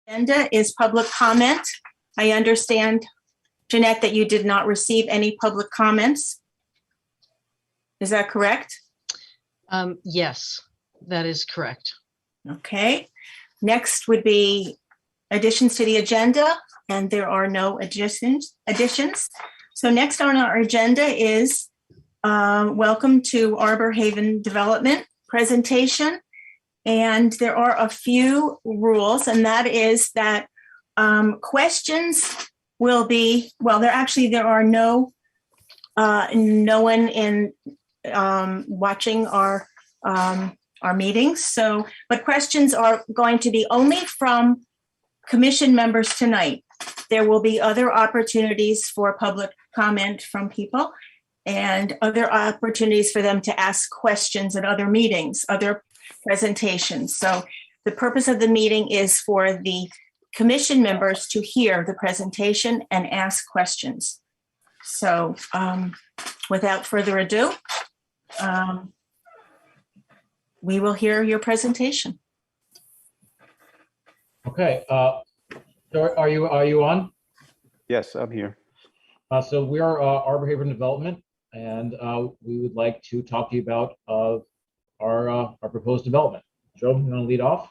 Agenda is public comment. I understand, Jeanette, that you did not receive any public comments. Is that correct? Yes, that is correct. Okay. Next would be additions to the agenda, and there are no additions. So next on our agenda is welcome to Arbor Haven Development presentation. And there are a few rules, and that is that questions will be, well, there are no one in watching our meetings. So, but questions are going to be only from commission members tonight. There will be other opportunities for public comment from people and other opportunities for them to ask questions at other meetings, other presentations. So the purpose of the meeting is for the commission members to hear the presentation and ask questions. So without further ado, we will hear your presentation. Okay, so are you on? Yes, I'm here. So we are Arbor Haven Development, and we would like to talk to you about our proposed development. Joe, you want to lead off?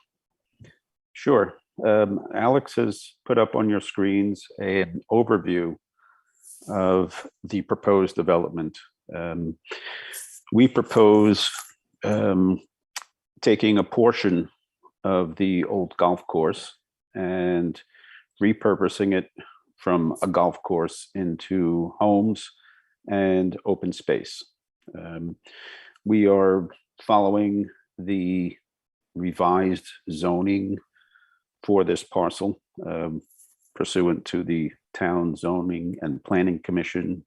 Sure. Alex has put up on your screens an overview of the proposed development. We propose taking a portion of the old golf course and repurposing it from a golf course into homes and open space. We are following the revised zoning for this parcel pursuant to the Town Zoning and Planning Commission.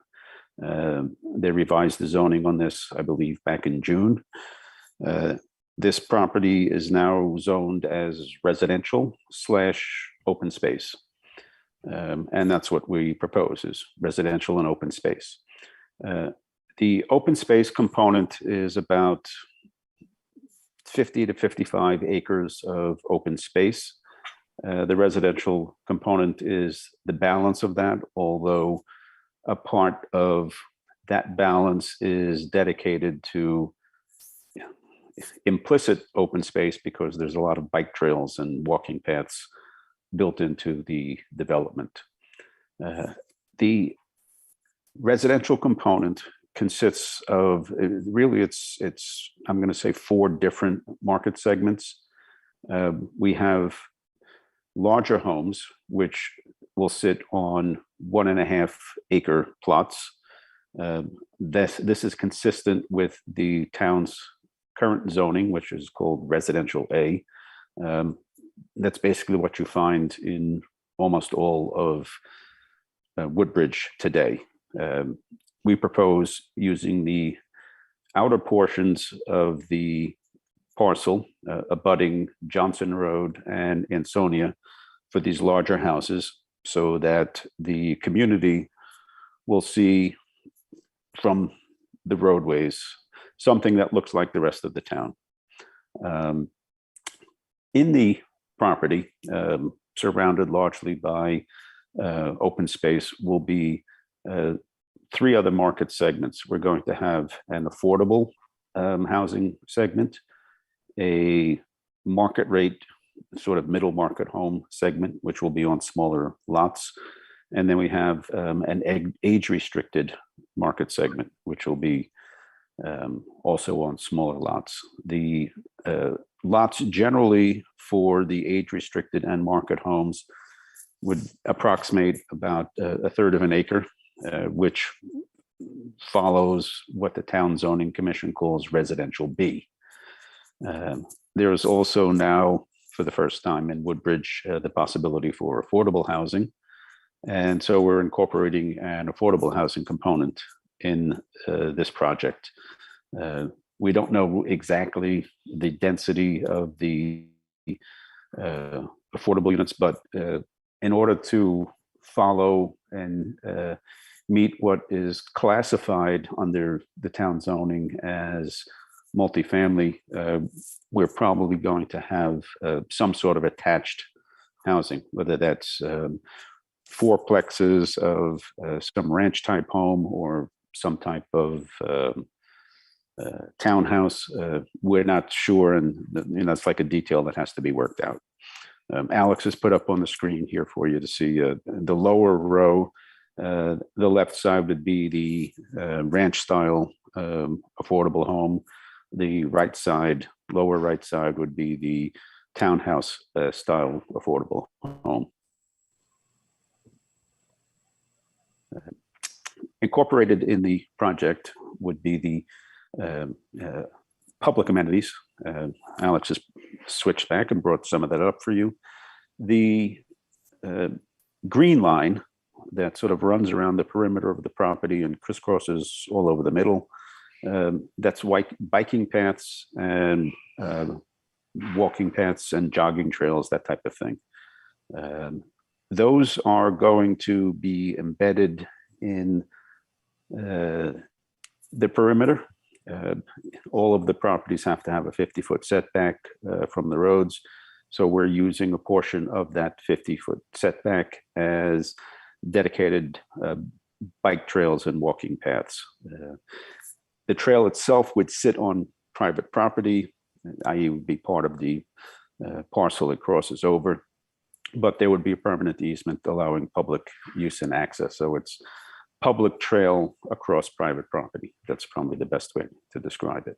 They revised the zoning on this, I believe, back in June. This property is now zoned as residential / open space. And that's what we propose, is residential and open space. The open space component is about 50 to 55 acres of open space. The residential component is the balance of that, although a part of that balance is dedicated to implicit open space because there's a lot of bike trails and walking paths built into the development. The residential component consists of really it's I'm going to say 4 different market segments. We have larger homes which will sit on 1.5 acre plots. This is consistent with the town's current zoning, which is called residential A. That's basically what you find in almost all of Woodbridge today. We propose using the outer portions of the parcel abutting Johnson Road and Ansonia for these larger houses, so that the community will see from the roadways something that looks like the rest of the town. In the property, surrounded largely by open space, will be 3 other market segments. We're going to have an affordable housing segment, a market rate, sort of middle market home segment, which will be on smaller lots. And then we have an age restricted market segment, which will be also on smaller lots. The lots generally for the age restricted and market homes would approximate about 1/3 of an acre, which follows what the Town Zoning Commission calls residential B. There is also now, for the first time in Woodbridge, the possibility for affordable housing. And so we're incorporating an affordable housing component in this project. We don't know exactly the density of the affordable units, but in order to follow and meet what is classified under the town zoning as multifamily, we're probably going to have some sort of attached housing, whether that's fourplexes of some ranch type home or some type of townhouse. We're not sure, and it's like a detail that has to be worked out. Alex has put up on the screen here for you to see the lower row. The left side would be the ranch style affordable home. The right side, lower right side, would be the townhouse style affordable home. Incorporated in the project would be the public amenities. Alex has switched back and brought some of that up for you. The green line that sort of runs around the perimeter of the property and crisscrosses all over the middle, that's biking paths and walking paths and jogging trails, that type of thing. Those are going to be embedded in the perimeter. All of the properties have to have a 50-foot setback from the roads. So we're using a portion of that 50-foot setback as dedicated bike trails and walking paths. The trail itself would sit on private property, i.e. would be part of the parcel it crosses over, but there would be a permanent easement allowing public use and access. So it's public trail across private property. That's probably the best way to describe it.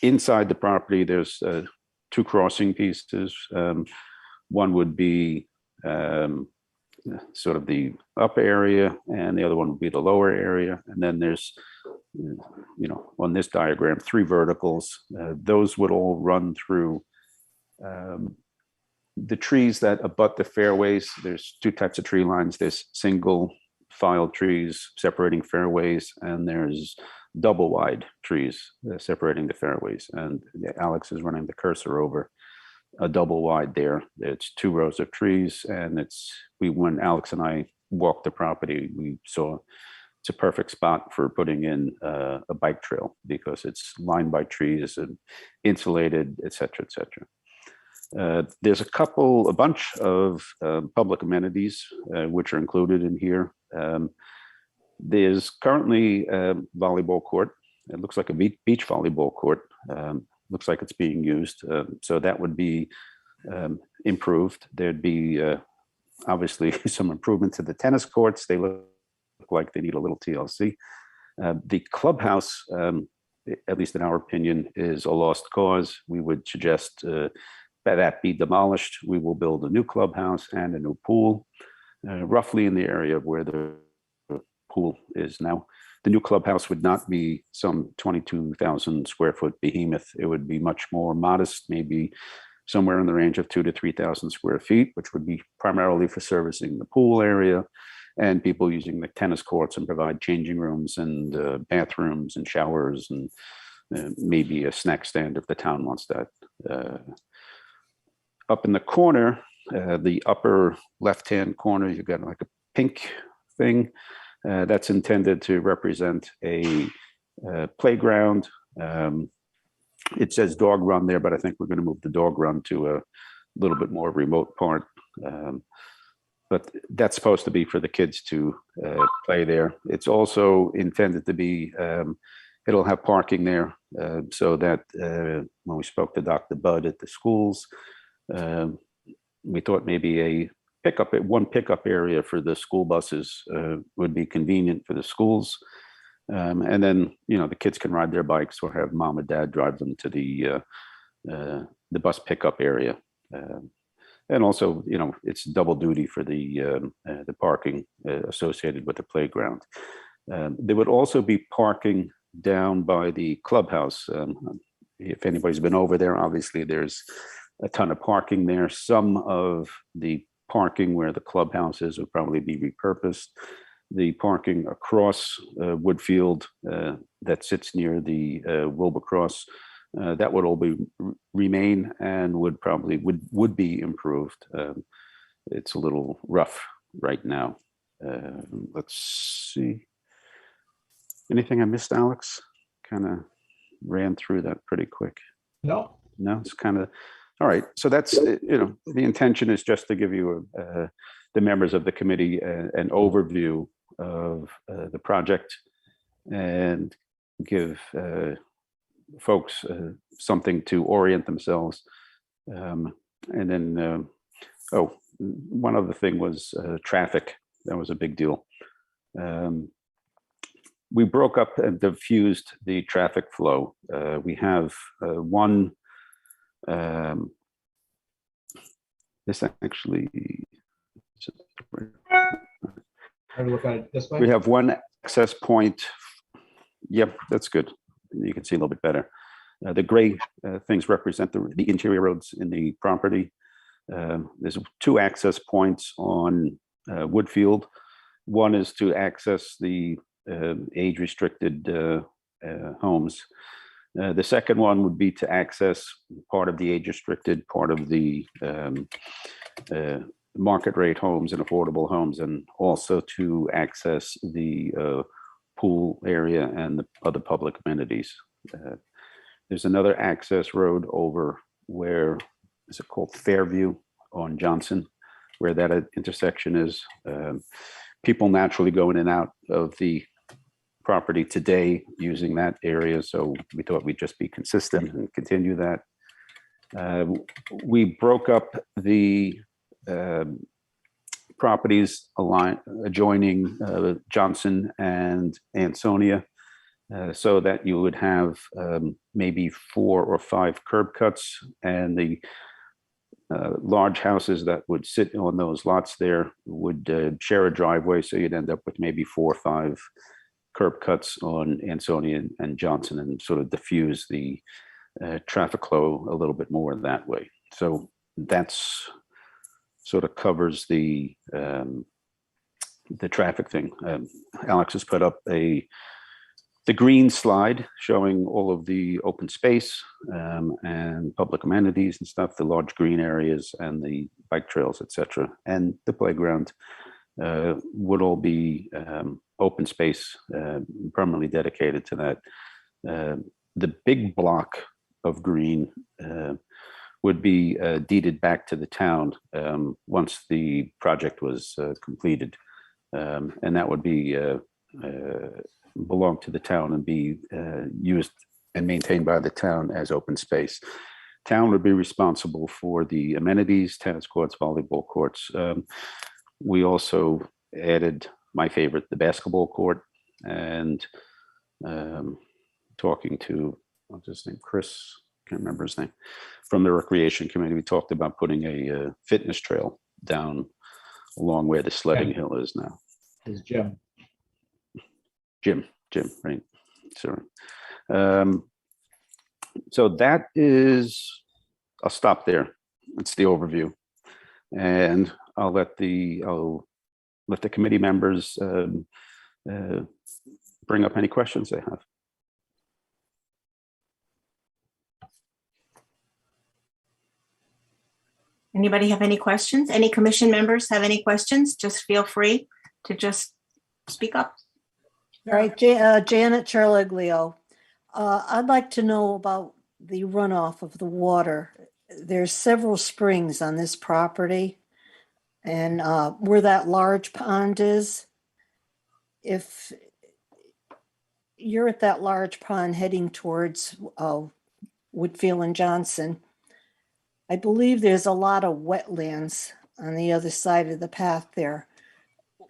Inside the property, there's two crossing pieces. One would be sort of the upper area, and the other one would be the lower area. And then there's, on this diagram, three verticals. Those would all run through the trees that abut the fairways. There's two types of tree lines. There's single file trees separating fairways, and there's double wide trees separating the fairways. And Alex is running the cursor over a double wide there. It's 2 rows of trees, and when Alex and I walked the property, we saw it's a perfect spot for putting in a bike trail because it's lined by trees and insulated, et cetera, et cetera. There's a bunch of public amenities which are included in here. There's currently a volleyball court. It looks like a beach volleyball court. Looks like it's being used. So that would be improved. There'd be obviously some improvement to the tennis courts. They look like they need a little TLC. The clubhouse, at least in our opinion, is a lost cause. We would suggest that be demolished. We will build a new clubhouse and a new pool, roughly in the area of where the pool is now. The new clubhouse would not be some 22,000 square foot behemoth. It would be much more modest, maybe somewhere in the range of 2,000 to 3,000 square feet, which would be primarily for servicing the pool area and people using the tennis courts and provide changing rooms and bathrooms and showers and maybe a snack stand if the town wants that. Up in the corner, the upper left-hand corner, you've got like a pink thing that's intended to represent a playground. It says dog run there, but I think we're going to move the dog run to a little bit more remote part. But that's supposed to be for the kids to play there. It's also intended to be, it'll have parking there so that when we spoke to Dr. Budd at the schools, we thought maybe one pickup area for the school buses would be convenient for the schools. And then, the kids can ride their bikes or have mom and dad drive them to the bus pickup area. And also, it's double duty for the parking associated with the playground. There would also be parking down by the clubhouse. If anybody's been over there, obviously there's a ton of parking there. Some of the parking where the clubhouse is would probably be repurposed. The parking across Woodfield that sits near the Wilbur Cross, that would all remain and would be improved. It's a little rough right now. Let's see. Anything I missed, Alex? Kind of ran through that pretty quick. No. No, it's kind of All right, so that's, the intention is just to give you, the members of the committee, an overview of the project and give folks something to orient themselves. And then, one other thing was traffic. That was a big deal. We broke up and diffused the traffic flow. We have one. This actually. Have a look at it this way. We have one access point. Yep, that's good. You can see a little bit better. The gray things represent the interior roads in the property. There's two access points on Woodfield. One is to access the age-restricted homes. The second one would be to access part of the age-restricted, part of the market rate homes and affordable homes, and also to access the pool area and the other public amenities. There's another access road over where, is it called Fairview on Johnson, where that intersection is. People naturally go in and out of the property today using that area, so we thought we'd just be consistent and continue that. We broke up the properties adjoining Johnson and Ansonia, so that you would have maybe 4 or 5 curb cuts, and the large houses that would sit on those lots there would share a driveway, so you'd end up with maybe 4 or 5 curb cuts on Ansonia and Johnson, and sort of diffuse the traffic flow a little bit more that way. So that's sort of covers the traffic thing. Alex has put up the green slide showing all of the open space and public amenities and stuff, the large green areas and the bike trails, etc. And the playground would all be open space, permanently dedicated to that. The big block of green would be deeded back to the town once the project was completed. And that would be belong to the town and be used and maintained by the town as open space. Town would be responsible for the amenities, tennis courts, volleyball courts. We also added my favorite, the basketball court, and talking to, what's his name, Chris, can't remember his name, from the recreation committee, we talked about putting a fitness trail down along where the sledding hill is now. Is Jim. Jim, right? Sorry. So that is, I'll stop there. That's the overview, and I'll let the committee members bring up any questions they have. Anybody have any questions? Any commission members have any questions? Just feel free to just speak up. All right, Janet Charleglio. I'd like to know about the runoff of the water. There's several springs on this property, and where that large pond is, if you're at that large pond heading towards Woodfield and Johnson, I believe there's a lot of wetlands on the other side of the path there.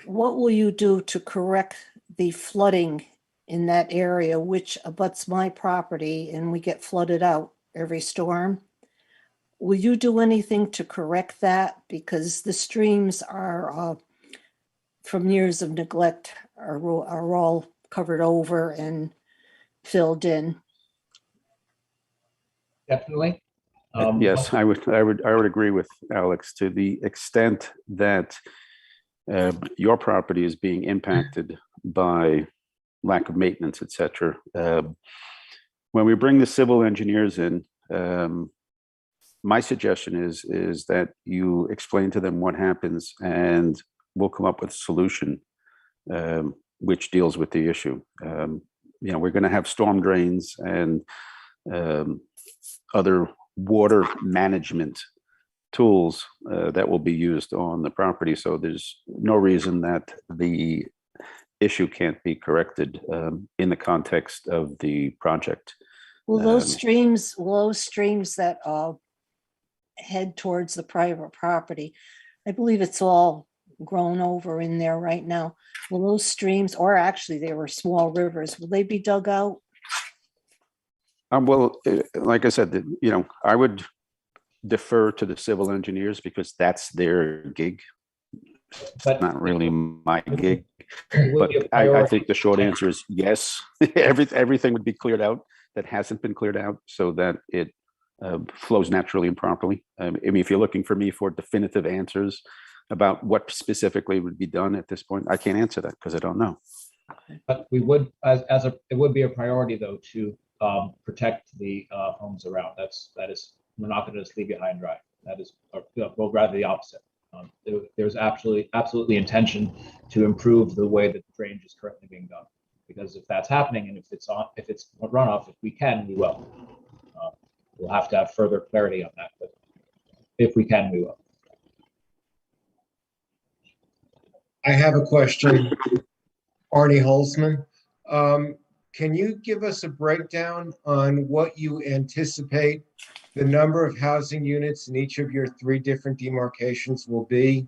What will you do to correct the flooding in that area, which abuts my property, and we get flooded out every storm? Will you do anything to correct that? Because the streams are, from years of neglect, are all covered over and filled in. Definitely. Yes, I would agree with Alex to the extent that your property is being impacted by lack of maintenance, etc. When we bring the civil engineers in, my suggestion is that you explain to them what happens, and we'll come up with a solution which deals with the issue. We're going to have storm drains and other water management tools that will be used on the property. So there's no reason that the issue can't be corrected in the context of the project. Will those streams that head towards the private property, I believe it's all grown over in there right now. Will those streams, or actually they were small rivers, will they be dug out? Well, like I said, I would defer to the civil engineers because that's their gig. But Not really my gig. it would But be a I priority. think the short answer is yes. Everything would be cleared out that hasn't been cleared out so that it flows naturally and properly. I mean, if you're looking for me for definitive answers about what specifically would be done at this point, I can't answer that because I don't know. But we would, it would be a priority though to protect the homes around. We're not going to just leave you high and dry. That is, well, rather the opposite. There's absolutely intention to improve the way that the drainage is currently being done. Because if that's happening, and if it's runoff, if we can, we will. We'll have to have further clarity on that, but if we can, we will. I have a question, Arnie Holzman. Can you give us a breakdown on what you anticipate the number of housing units in each of your 3 different demarcations will be,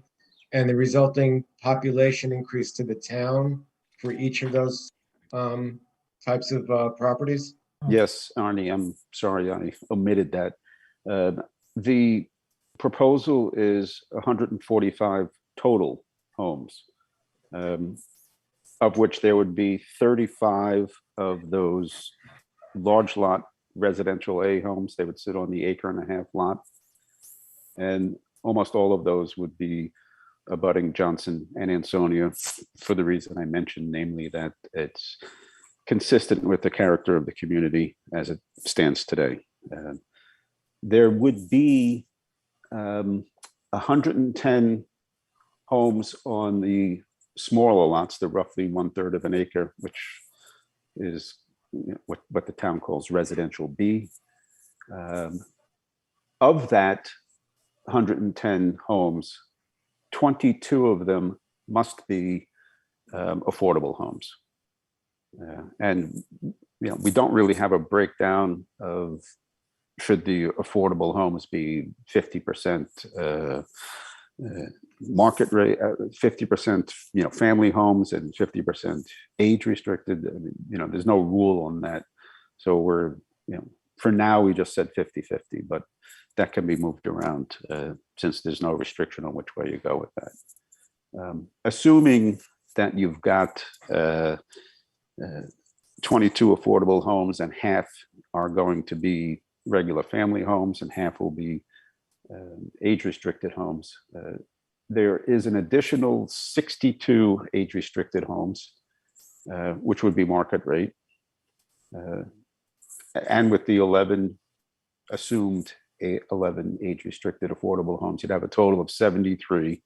and the resulting population increase to the town for each of those types of properties? Yes, Arnie, I'm sorry I omitted that. The proposal is 145 total homes, of which there would be 35 of those large lot residential A homes. They would sit on the 1.5 acre lot. And almost all of those would be abutting Johnson and Ansonia for the reason I mentioned, namely that it's consistent with the character of the community as it stands today. There would be 110 homes on the smaller lots, the roughly 1/3 of an acre, which is what the town calls residential B. Of that 110 homes, 22 of them must be affordable homes. And we don't really have a breakdown of should the affordable homes be 50% market rate, 50% family homes, and 50% age restricted. I mean, there's no rule on that. So we're for now we just said 50-50, but that can be moved around since there's no restriction on which way you go with that. Assuming that you've got 22 affordable homes and half are going to be regular family homes and half will be age restricted homes. There is an additional 62 age restricted homes, which would be market rate. And with the 11 assumed 11 age restricted affordable homes, you'd have a total of 73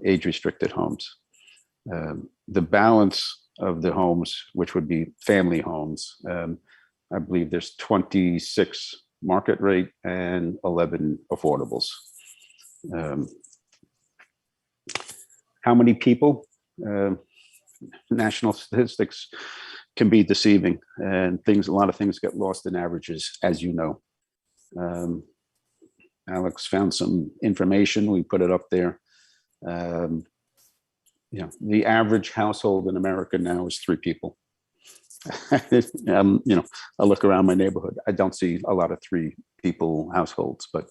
age restricted homes. The balance of the homes, which would be family homes, I believe there's 26 market rate and 11 affordables. How many people? National statistics can be deceiving, and a lot of things get lost in averages, as you know. Alex found some information. We put it up there. The average household in America now is 3 people. I look around my neighborhood. I don't see a lot of 3 people households, but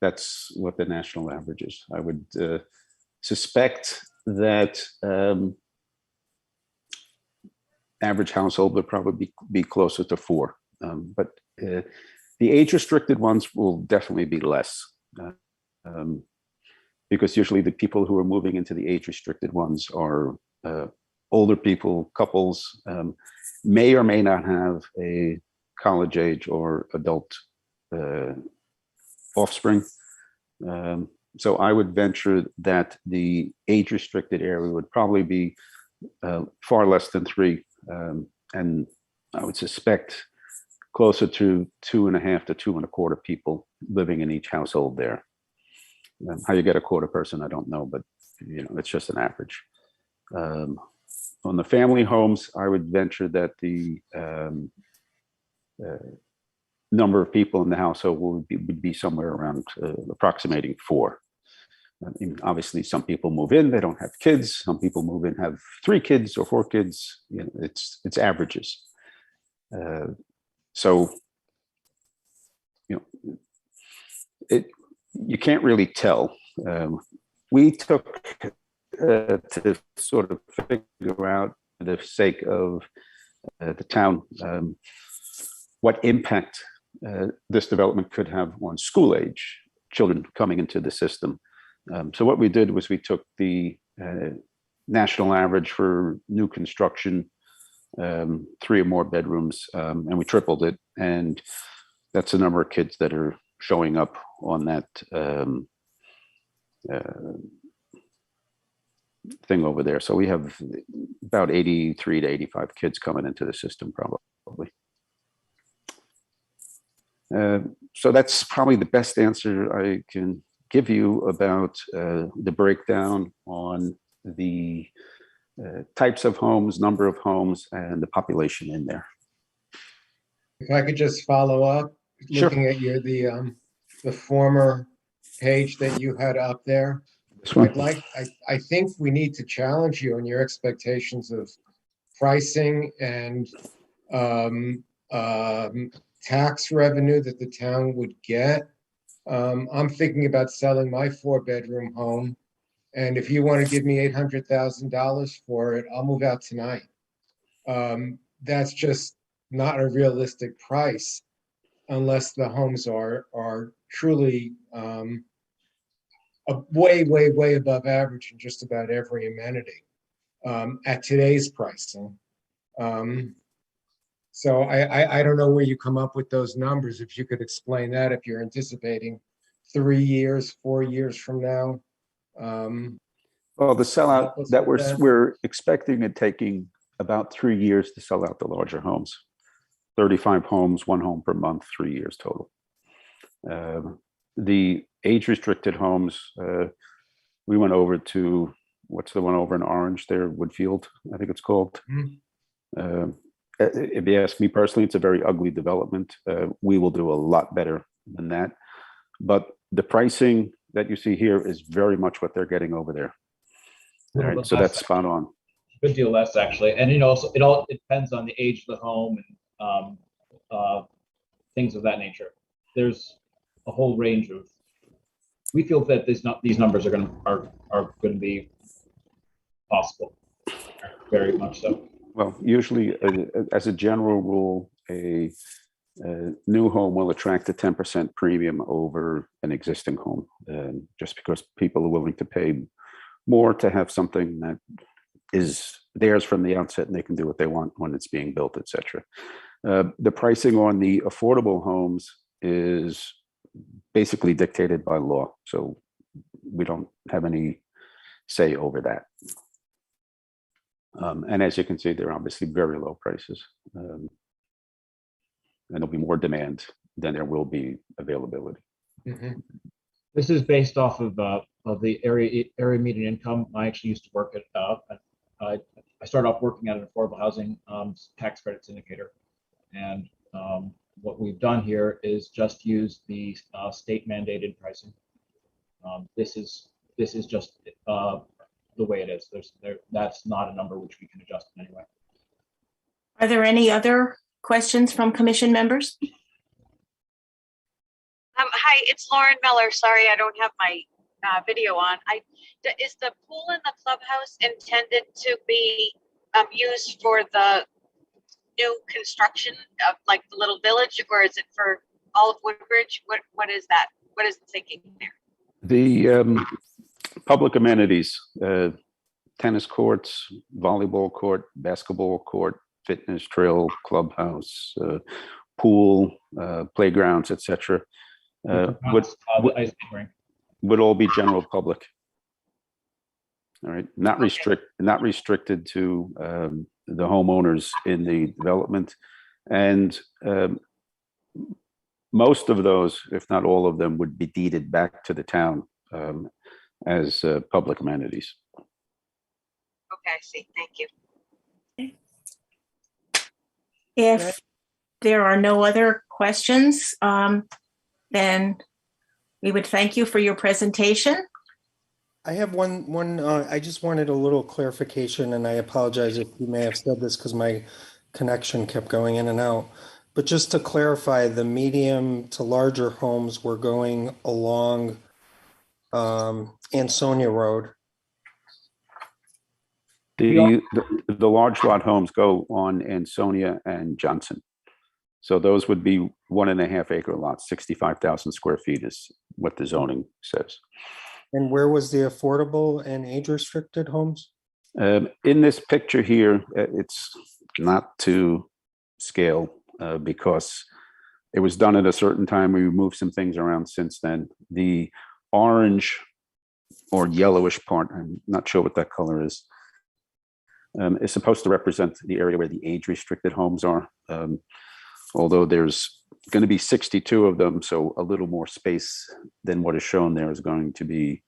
that's what the national average is. I would suspect that average household would probably be closer to 4. But the age restricted ones will definitely be less. Because usually the people who are moving into the age restricted ones are older people, couples, may or may not have a college age or adult offspring. So I would venture that the age restricted area would probably be far less than 3. And I would suspect closer to 2.5 to 2.25 people living in each household there. How you get a quarter person, I don't know, but it's just an average. On the family homes, I would venture that the number of people in the household would be somewhere around approximating 4. I mean, obviously, some people move in, they don't have kids. Some people move in, have 3 kids or 4 kids. It's averages. So, you can't really tell. We took to sort of figure out, for the sake of the town, what impact this development could have on school age children coming into the system. So what we did was we took the national average for new construction, 3 or more bedrooms, and we tripled it. And that's the number of kids that are showing up on that thing over there. So we have about 83 to 85 kids coming into the system probably. So that's probably the best answer I can give you about the breakdown on the types of homes, number of homes, and the population in there. If I could just follow up, Sure. looking at the former page that you had up there. This one? I think we need to challenge you on your expectations of pricing and tax revenue that the town would get. I'm thinking about selling my 4-bedroom home, and if you want to give me $800,000 for it, I'll move out tonight. That's just not a realistic price unless the homes are truly way above average in just about every amenity at today's pricing. So I don't know where you come up with those numbers. If you could explain that, if you're anticipating 3 years, 4 years from now. Well, the sellout that that. we're expecting it taking about 3 years to sell out the larger homes. 35 homes, 1 home per month, 3 years total. The age-restricted homes, we went over to, what's the one over in Orange there, Woodfield, I think it's called. If you ask me personally, it's a very ugly development. We will do a lot better than that. But the pricing that you see here is very much what they're getting over there. All right, so that's spot on. Good deal less, actually. And it all depends on the age of the home and things of that nature. There's a whole range of. We feel that these numbers are going to be possible, very much so. Well, usually, as a general rule, a new home will attract a 10% premium over an existing home, just because people are willing to pay more to have something that is theirs from the outset, and they can do what they want when it's being built, etc. The pricing on the affordable homes is basically dictated by law, so we don't have any say over that. And as you can see, they're obviously very low prices, and there'll be more demand than there will be availability. Mm-hmm. This is based off of the area median income. I actually used to work at. I started off working at an affordable housing tax credits indicator, and what we've done here is just use the state mandated pricing. This is just the way it is. That's not a number which we can adjust in any way. Are there any other questions from commission members? Hi, it's Lauren Miller. Sorry, I don't have my video on. Is the pool in the clubhouse intended to be used for the new construction of like the little village, or is it for all of Woodbridge? What is that? What is the thinking there? The public amenities, tennis courts, volleyball court, basketball court, fitness trail, clubhouse, pool, playgrounds, etc. Would all be general public. All right, not restricted to the homeowners in the development. And Most of those, if not all of them, would be deeded back to the town as public amenities. Okay, I see. Thank you. If there are no other questions, then we would thank you for your presentation. I have one, I just wanted a little clarification, and I apologize if you may have said this because my connection kept going in and out. But just to clarify, the medium to larger homes were going along Ansonia Road. The large lot homes go on Ansonia and Johnson. So those would be 1.5 acre lots, 65,000 square feet is what the zoning says. And where was the affordable and age restricted homes? In this picture here, it's not to scale because it was done at a certain time. We moved some things around since then. The orange or yellowish part, I'm not sure what that color is supposed to represent the area where the age restricted homes are. Although there's going to be 62 of them, so a little more space than what is shown there is going to be,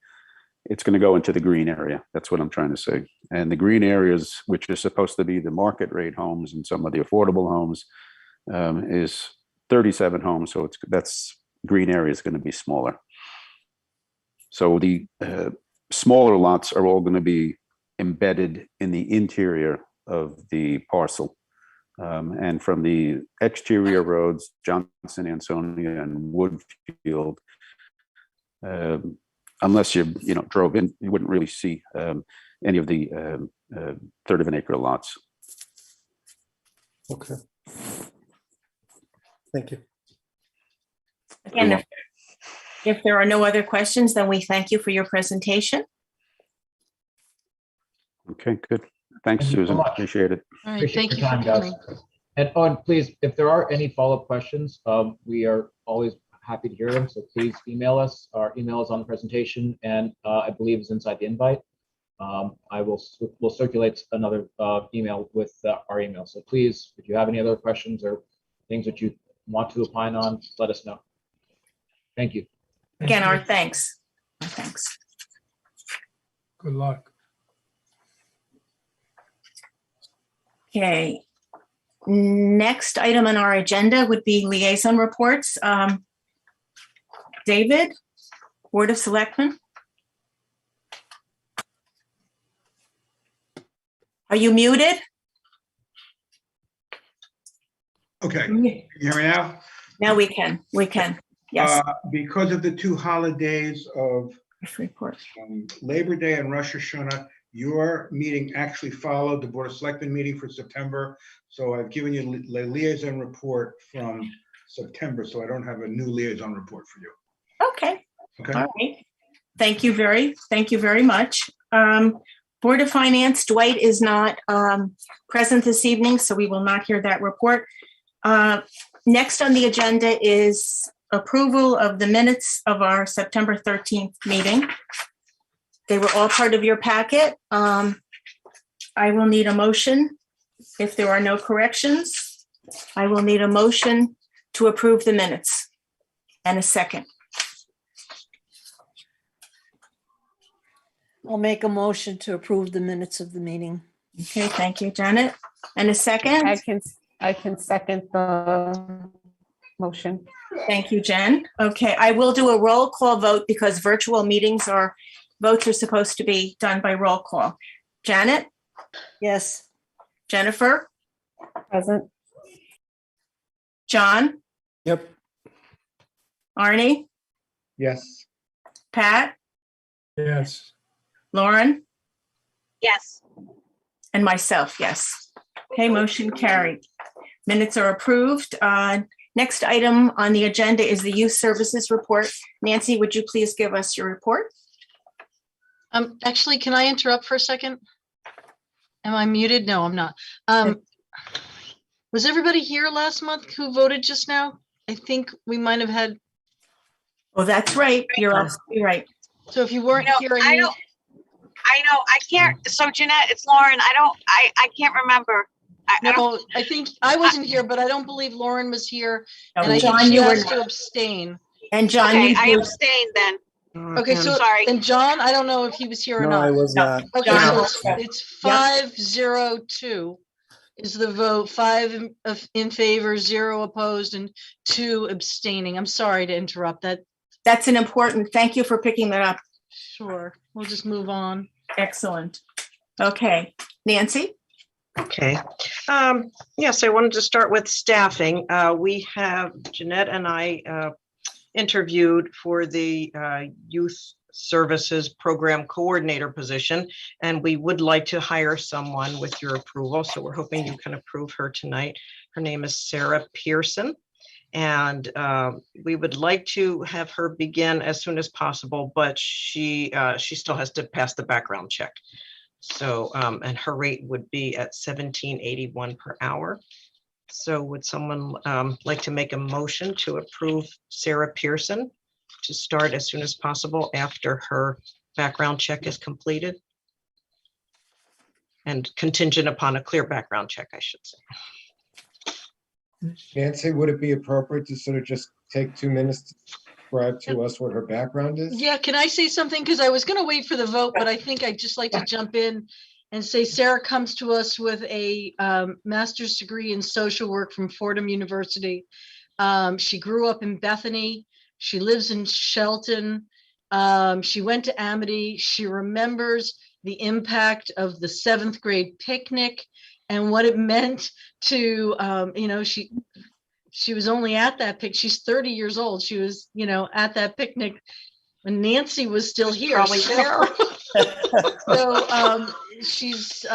it's going to go into the green area. That's what I'm trying to say. And the green areas, which is supposed to be the market rate homes and some of the affordable homes, is 37 homes. So that's green area is going to be smaller. So the smaller lots are all going to be embedded in the interior of the parcel. And from the exterior roads, Johnson, Ansonia, and Woodfield, unless you drove in, you wouldn't really see any of the third of an acre lots. Okay. Thank you. Again, if there are no other questions, then we thank you for your presentation. Okay, good. Thanks, Thank you so Susan. much. Appreciate it. All right, Appreciate thank your you for time, guys. coming. And please, if there are any follow-up questions, we are always happy to hear them. So please email us. Our email is on the presentation, and I believe is inside the invite. We'll circulate another email with our email. So please, if you have any other questions or things that you want to opine on, let us know. Thank you. Again, our thanks. Our thanks. Good luck. Okay. Next item on our agenda would be liaison reports. David, Board of Selectmen. Are you muted? Okay, can you hear me now? Now we can. We can. Yes. Because of the two holidays of Report. Labor Day and Rosh Hashanah, your meeting actually followed the Board of Selectmen meeting for September. So I've given you the liaison report from September, so I don't have a new liaison report for you. Okay. Okay. All right. Thank you very much. Board of Finance, Dwight is not present this evening, so we will not hear that report. Next on the agenda is approval of the minutes of our September 13th meeting. They were all part of your packet. I will need a motion. If there are no corrections, I will need a motion to approve the minutes and a second. I'll make a motion to approve the minutes of the meeting. Okay, thank you, Janet. And a second? I can second the motion. Thank you, Jen. Okay, I will do a roll call vote because virtual meetings votes are supposed to be done by roll call. Janet? Yes. Jennifer? Present. John? Yep. Arnie? Yes. Pat? Yes. Lauren? Yes. And myself, yes. Okay, motion carried. Minutes are approved. Next item on the agenda is the Youth Services Report. Nancy, would you please give us your report? Actually, can I interrupt for a second? Am I muted? No, I'm not. Was everybody here last month who voted just now? I think we might have had. Oh, that's right. You're absolutely right. So if you weren't No, here, I know, I can't. So Jeanette, it's Lauren. I can't remember. No, I think I wasn't here, but I don't believe Lauren was here. And I think John, she you were has not. to abstain. And John, Okay, you I do. abstained then. Okay, so, Sorry. and John, I don't know if he was here or No, I not. was No. not. Okay, John, so it's 5-0-2 is the vote, 5 in favor, 0 opposed, and 2 abstaining. I'm sorry to interrupt that. That's an important, thank you for picking that up. Sure, we'll just move on. Excellent. Okay, Nancy? Okay. Yes, I wanted to start with staffing. We have Jeanette and I interviewed for the Youth Services Program Coordinator position, and we would like to hire someone with your approval. So we're hoping you can approve her tonight. Her name is Sarah Pearson, and we would like to have her begin as soon as possible, but she still has to pass the background check. So, and her rate would be at $17.81 per hour. So would someone like to make a motion to approve Sarah Pearson to start as soon as possible after her background check is completed? And contingent upon a clear background check, I should say. Nancy, would it be appropriate to sort of just take 2 minutes to describe to us what her background is? Yeah, can I say something? Because I was going to wait for the vote, but I think I'd just like to jump in and say Sarah comes to us with a master's degree in social work from Fordham University. She grew up in Bethany. She lives in Shelton. She went to Amity. She remembers the impact of the 7th grade picnic and what it meant to, she was only at that picnic. She's 30 years old. She was, at that picnic when Nancy was still here. Probably there. So she's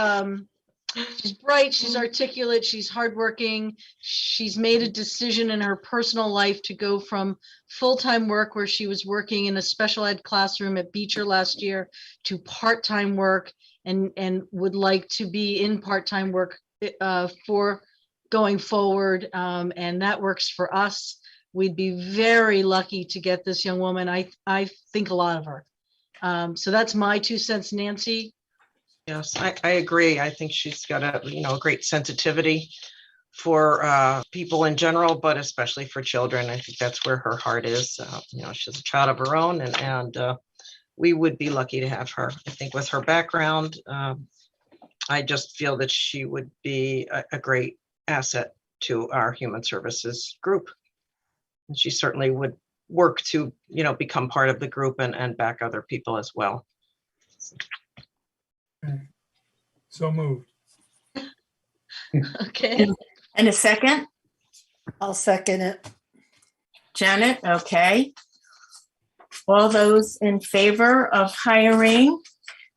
bright, she's articulate, she's hardworking. She's made a decision in her personal life to go from full-time work where she was working in a special ed classroom at Beecher last year to part-time work and would like to be in part-time work for going forward. And that works for us. We'd be very lucky to get this young woman. I think a lot of her. So that's my 2 cents, Nancy. Yes, I agree. I think she's got a great sensitivity for people in general, but especially for children. I think that's where her heart is. She's a child of her own, and we would be lucky to have her. I think with her background, I just feel that she would be a great asset to our human services group. And she certainly would work to, become part of the group and back other people as well. So moved. Okay. And a second? I'll second it. Janet, okay. All those in favor of hiring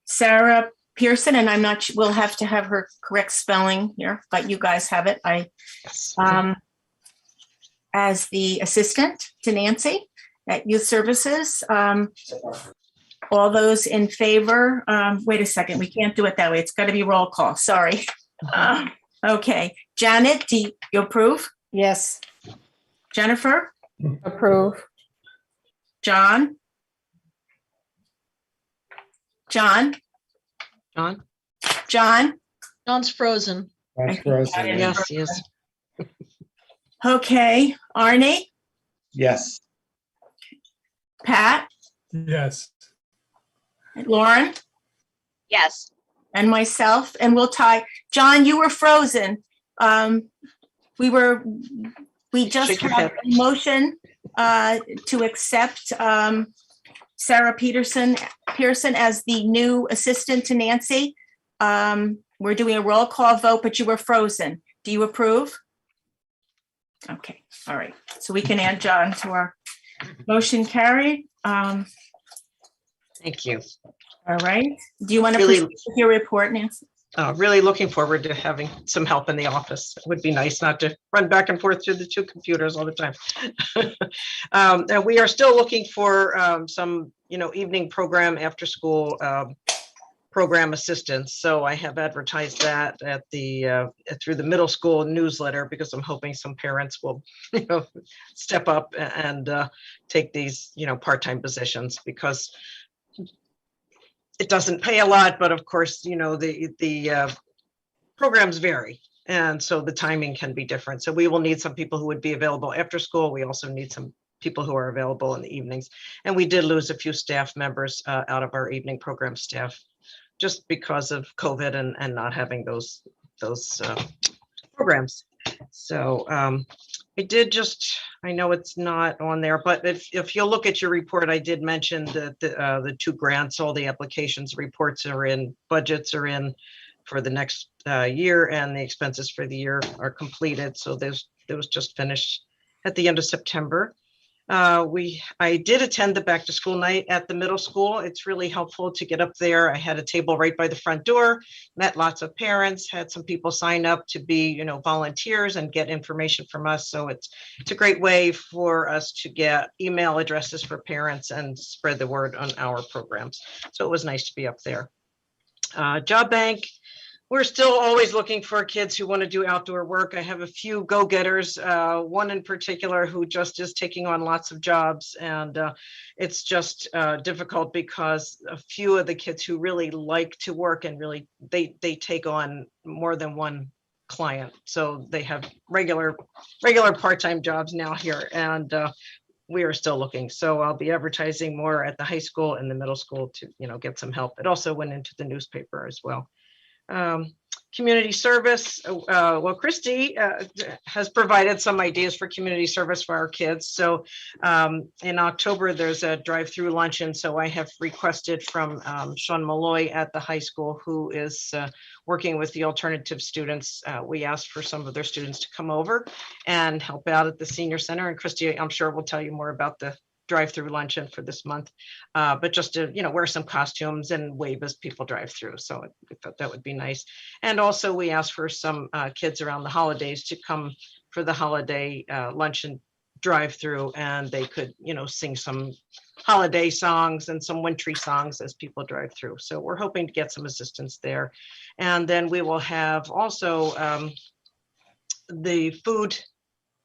Sarah Pearson, and I'm not, we'll have to have her correct spelling here, but you guys have it. Yes. As the assistant to Nancy at Youth Services. All those in favor, wait a second, we can't do it that way. It's got to be roll call, sorry. Okay, Janet, do you approve? Yes. Jennifer? Approve. John? John? John's frozen. That's frozen. Yes, yes. Okay, Arnie? Yes. Pat? Yes. Lauren? Yes. And myself, and we'll tie. John, you were frozen. We just Shake your had head. a motion to accept Sarah Pearson as the new assistant to Nancy. We're doing a roll call vote, but you were frozen. Do you approve? Okay, all right. So we can add John to our motion carried. Thank you. All right. Do you want to Really- proceed with your report, Nancy? Really looking forward to having some help in the office. It would be nice not to run back and forth through the 2 computers all the time. And we are still looking for some, evening program, after school program assistance. So I have advertised that at through the middle school newsletter, because I'm hoping some parents will, step up and take these, part-time positions, because it doesn't pay a lot, but of course, the programs vary. And so the timing can be different. So we will need some people who would be available after school. We also need some people who are available in the evenings. And we did lose a few staff members out of our evening program staff just because of COVID and not having those programs. So I did just, I know it's not on there, but if you'll look at your report, I did mention that the 2 grants, all the applications, reports are in, budgets are in for the next year, and the expenses for the year are completed. So it was just finished at the end of September. I did attend the back to school night at the middle school. It's really helpful to get up there. I had a table right by the front door, met lots of parents, had some people sign up to be, volunteers and get information from us. So it's a great way for us to get email addresses for parents and spread the word on our programs. So it was nice to be up there. Job bank. We're still always looking for kids who want to do outdoor work. I have a few go-getters, one in particular who just is taking on lots of jobs, and it's just difficult because a few of the kids who really like to work and really they take on more than one client. So they have regular part-time jobs now here, and we are still looking. So I'll be advertising more at the high school and the middle school to get some help. It also went into the newspaper as well. Community service. Well, Christy has provided some ideas for community service for our kids. So in October, there's a drive-through luncheon. So I have requested from Sean Malloy at the high school, who is working with the alternative students. We asked for some of their students to come over and help out at the senior center. And Christy, I'm sure will tell you more about the drive-through luncheon for this month, but just to wear some costumes and wave as people drive through. So I thought that would be nice. And also we asked for some kids around the holidays to come for the holiday luncheon drive-through, and they could sing some holiday songs and some wintry songs as people drive through. So we're hoping to get some assistance there. And then we will have also the food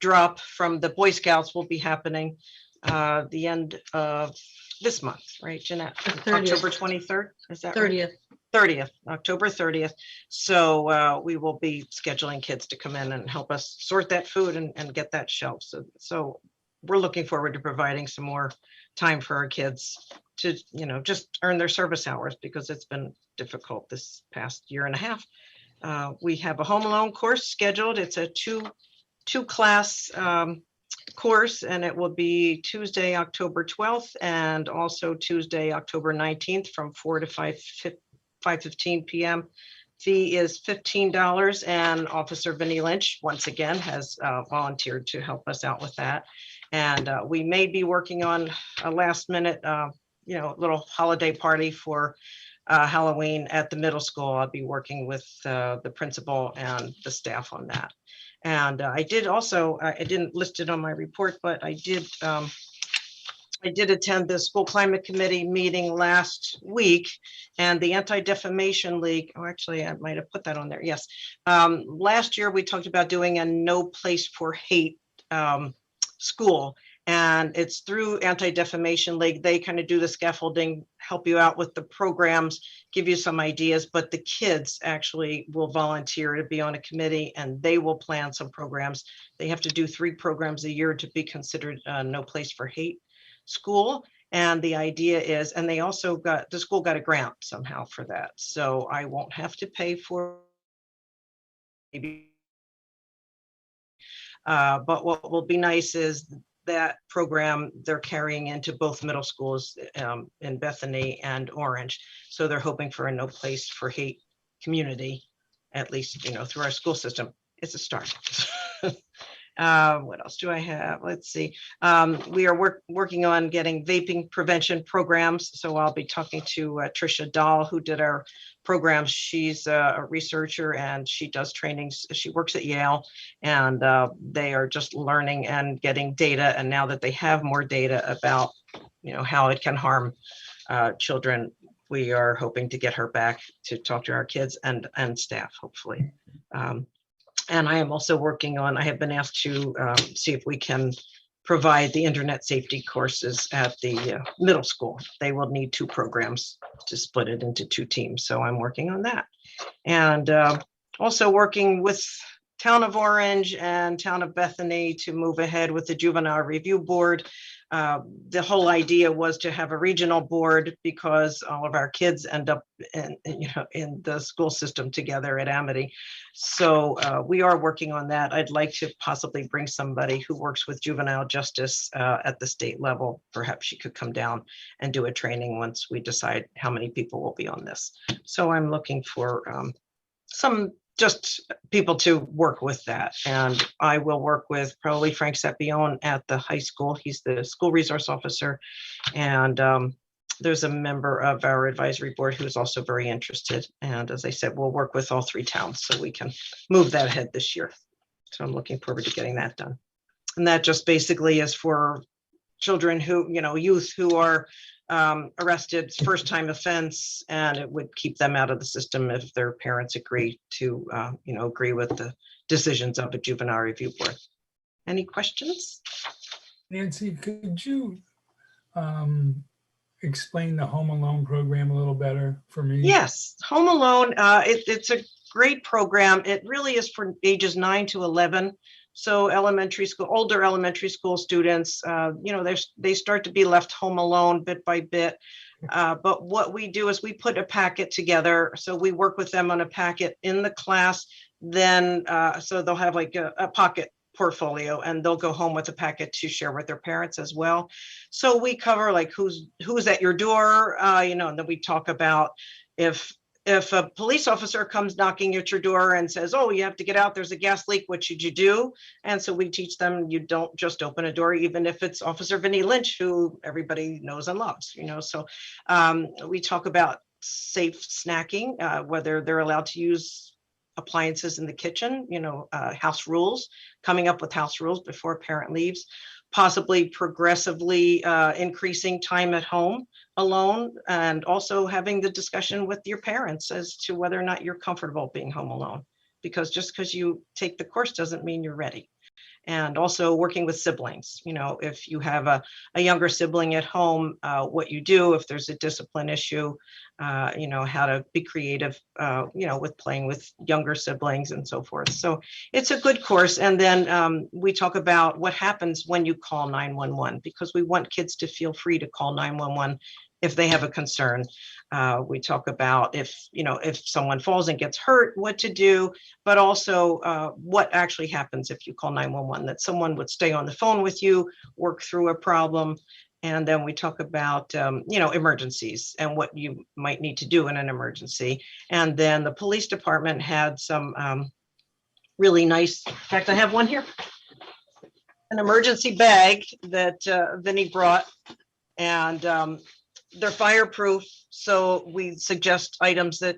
drop from the Boy Scouts will be happening the end of this month, right, Jeanette? October 23rd, is that 30th. Right? 30th, October 30th. So we will be scheduling kids to come in and help us sort that food and get that shelved. So we're looking forward to providing some more time for our kids to, just earn their service hours, because it's been difficult this past year and a half. We have a home alone course scheduled. It's a two class course, and it will be Tuesday, October 12th, and also Tuesday, October 19th from 4 to 5:15 p.m. Fee is $15, and Officer Vinnie Lynch, once again, has volunteered to help us out with that. And we may be working on a last minute, little holiday party for Halloween at the middle school. I'll be working with the principal and the staff on that. And I did also, I didn't list it on my report, but I did attend the School Climate Committee meeting last week, and the Anti-Defamation League, actually, I might have put that on there. Yes. Last year, we talked about doing a No Place for Hate school, and it's through Anti-Defamation League. They kind of do the scaffolding, help you out with the programs, give you some ideas, but the kids actually will volunteer to be on a committee, and they will plan some programs. They have to do 3 programs a year to be considered No Place for Hate school. And the idea is, and they also the school got a grant somehow for that. So I won't have to pay for maybe. But what will be nice is that program they're carrying into both middle schools in Bethany and Orange. So they're hoping for a No Place for Hate community, at least, through our school system. It's a start. What else do I have? Let's see. We are working on getting vaping prevention programs. So I'll be talking to Tricia Dahl, who did our programs. She's a researcher and she does trainings. She works at Yale, and they are just learning and getting data. And now that they have more data about, how it can harm children, we are hoping to get her back to talk to our kids and staff, hopefully. And I am also working on, I have been asked to see if we can provide the internet safety courses at the middle school. They will need 2 programs to split it into 2 teams. So I'm working on that. And Also working with Town of Orange and Town of Bethany to move ahead with the Juvenile Review Board. The whole idea was to have a regional board because all of our kids end up in the school system together at Amity. So we are working on that. I'd like to possibly bring somebody who works with juvenile justice at the state level. Perhaps she could come down and do a training once we decide how many people will be on this. So I'm looking for some just people to work with that. And I will work with probably Frank Sepione at the high school. He's the school resource officer. And there's a member of our advisory board who's also very interested. And as I said, we'll work with all 3 towns so we can move that ahead this year. So I'm looking forward to getting that done. And that just basically is for children who, youth who are arrested, first time offense, and it would keep them out of the system if their parents agree to, agree with the decisions of a juvenile review board. Any questions? Nancy, could you explain the Home Alone program a little better for me? Yes, Home Alone, it's a great program. It really is for ages 9 to 11. So elementary school, older elementary school students, they start to be left home alone bit by bit. But what we do is we put a packet together. So we work with them on a packet in the class. Then, so they'll have like a pocket portfolio and they'll go home with a packet to share with their parents as well. So we cover like who's at your door, and then we talk about if a police officer comes knocking at your door and says, oh, you have to get out, there's a gas leak, what should you do? And so we teach them, you don't just open a door, even if it's Officer Vinnie Lynch, who everybody knows and loves, So we talk about safe snacking, whether they're allowed to use appliances in the kitchen, house rules, coming up with house rules before a parent leaves, possibly progressively increasing time at home alone, and also having the discussion with your parents as to whether or not you're comfortable being home alone, because just because you take the course doesn't mean you're ready. And also working with siblings, if you have a younger sibling at home, what you do if there's a discipline issue, how to be creative, with playing with younger siblings and so forth. So it's a good course. And then we talk about what happens when you call 911, because we want kids to feel free to call 911 if they have a concern. We talk about if someone falls and gets hurt, what to do, but also what actually happens if you call 911, that someone would stay on the phone with you, work through a problem. And then we talk about, emergencies and what you might need to do in an emergency. And then the police department had some really nice, in fact, I have one here, an emergency bag that Vinny brought, and they're fireproof. So we suggest items that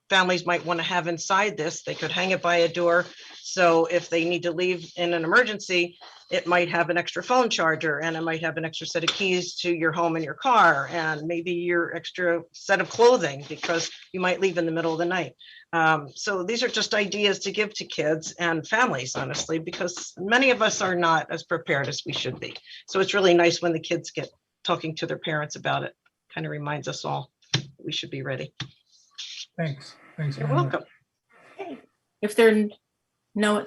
families might want to have inside this. They could hang it by a door. So if they need to leave in an emergency, it might have an extra phone charger, and it might have an extra set of keys to your home and your car, and maybe your extra set of clothing because you might leave in the middle of the night. So these are just ideas to give to kids and families, honestly, because many of us are not as prepared as we should be. So it's really nice when the kids get talking to their parents about it. Kind of reminds us all we should be ready. Thanks. Thanks. You're Anna. welcome.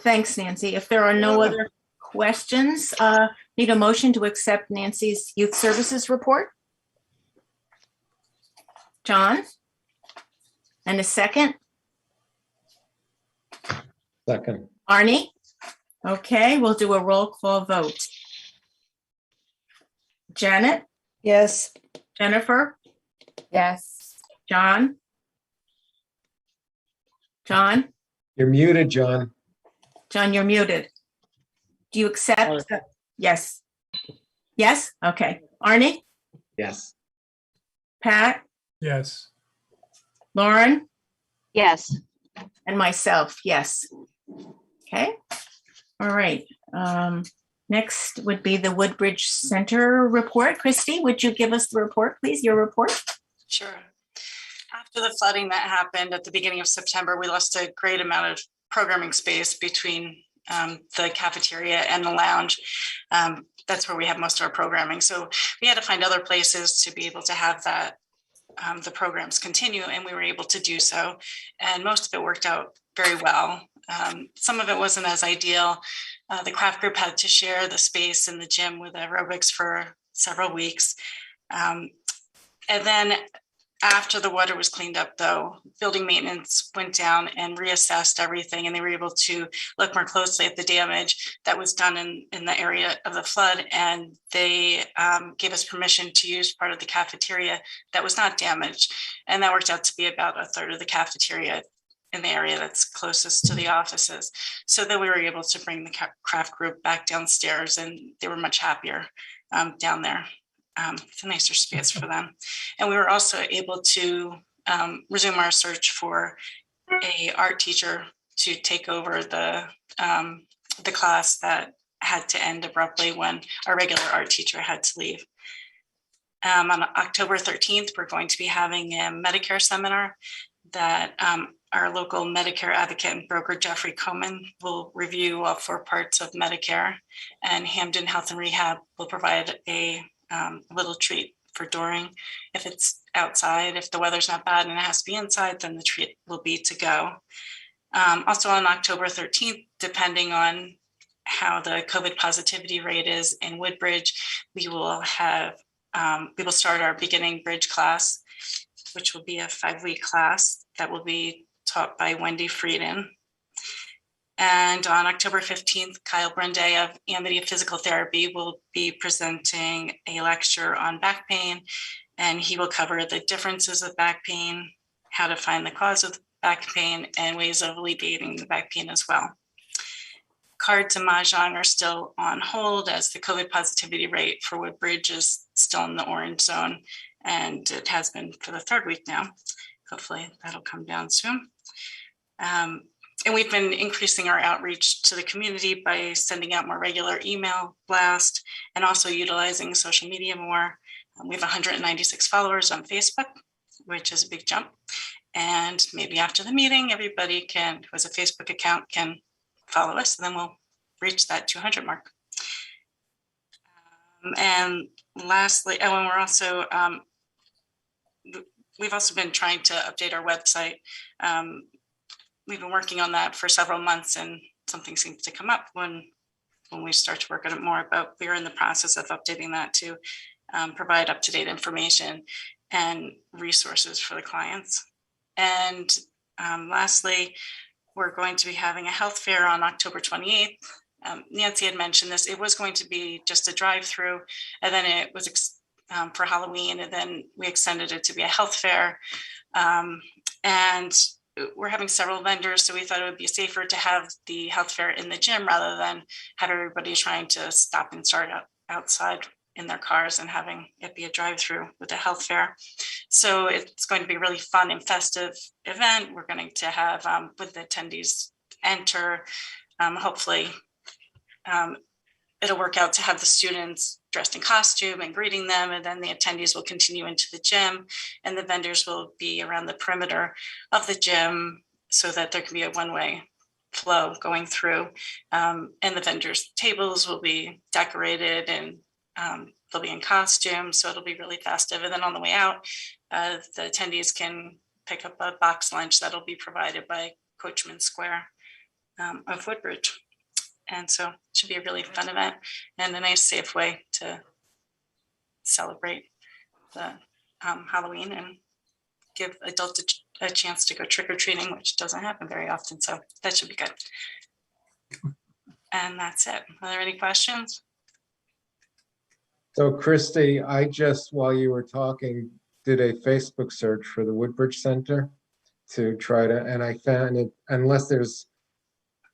Thanks, Nancy. If there are no other questions, need a motion to accept Nancy's youth services report. John? And a second? Second. Arnie? Okay, we'll do a roll call vote. Janet? Yes. Jennifer? Yes. John? John? You're muted, John. John, you're muted. Do you accept? Yes. Yes? Okay. Arnie? Yes. Pat? Yes. Lauren? Yes. And myself, yes. Okay. All right. Next would be the Woodbridge Center report. Christy, would you give us the report, please? Your report? Sure. After the flooding that happened at the beginning of September, we lost a great amount of programming space between the cafeteria and the lounge. That's where we have most of our programming. So we had to find other places to be able to have that the programs continue, and we were able to do so. And most of it worked out very well. Some of it wasn't as ideal. The craft group had to share the space in the gym with aerobics for several weeks. And then after the water was cleaned up, though, building maintenance went down and reassessed everything, and they were able to look more closely at the damage that was done in the area of the flood. And they gave us permission to use part of the cafeteria that was not damaged. And that worked out to be about a third of the cafeteria in the area that's closest to the offices. So then we were able to bring the craft group back downstairs, and they were much happier down there. It's a nicer space for them. And we were also able to resume our search for a art teacher to take over the class that had to end abruptly when our regular art teacher had to leave. On October 13th, we're going to be having a Medicare seminar that our local Medicare advocate and broker, Jeffrey Coleman, will review all 4 parts of Medicare, and Hamden Health and Rehab will provide a little treat for Doring. If it's outside, if the weather's not bad and it has to be inside, then the treat will be to go. Also on October 13th, depending on how the COVID positivity rate is in Woodbridge, we will start our beginning bridge class, which will be a 5-week class that will be taught by Wendy Frieden. And on October 15th, Kyle Brunday of Amity Physical Therapy will be presenting a lecture on back pain, and he will cover the differences of back pain, how to find the cause of back pain, and ways of alleviating the back pain as well. Cards and Mahjong are still on hold as the COVID positivity rate for Woodbridge is still in the orange zone, and it has been for the 3rd week now. Hopefully that'll come down soon. And we've been increasing our outreach to the community by sending out more regular email blast and also utilizing social media more. We have 196 followers on Facebook, which is a big jump. And maybe after the meeting, everybody who has a Facebook account can follow us, and then we'll reach that 200 mark. And lastly, we've also been trying to update our website. We've been working on that for several months, and something seems to come up when we start to work on it more, but we're in the process of updating that to provide up-to-date information and resources for the clients. And lastly, we're going to be having a health fair on October 28th. Nancy had mentioned this. It was going to be just a drive-through, and then it was for Halloween, and then we extended it to be a health fair. And we're having several vendors, so we thought it would be safer to have the health fair in the gym rather than have everybody trying to stop and start outside in their cars and having it be a drive-through with a health fair. So it's going to be a really fun and festive event. We're going to have, with the attendees enter, hopefully it'll work out to have the students dressed in costume and greeting them, and then the attendees will continue into the gym, and the vendors will be around the perimeter of the gym so that there can be a one-way flow going through. And the vendors' tables will be decorated, and they'll be in costume, so it'll be really festive. And then on the way out, the attendees can pick up a box lunch that'll be provided by Coachman Square of Woodbridge. And so it should be a really fun event and a nice, safe way to celebrate the Halloween and give adults a chance to go trick-or-treating, which doesn't happen very often. So that should be good. And that's it. Are there any questions? So Christy, I just, while you were talking, did a Facebook search for the Woodbridge Center to try to, and I found it, unless there's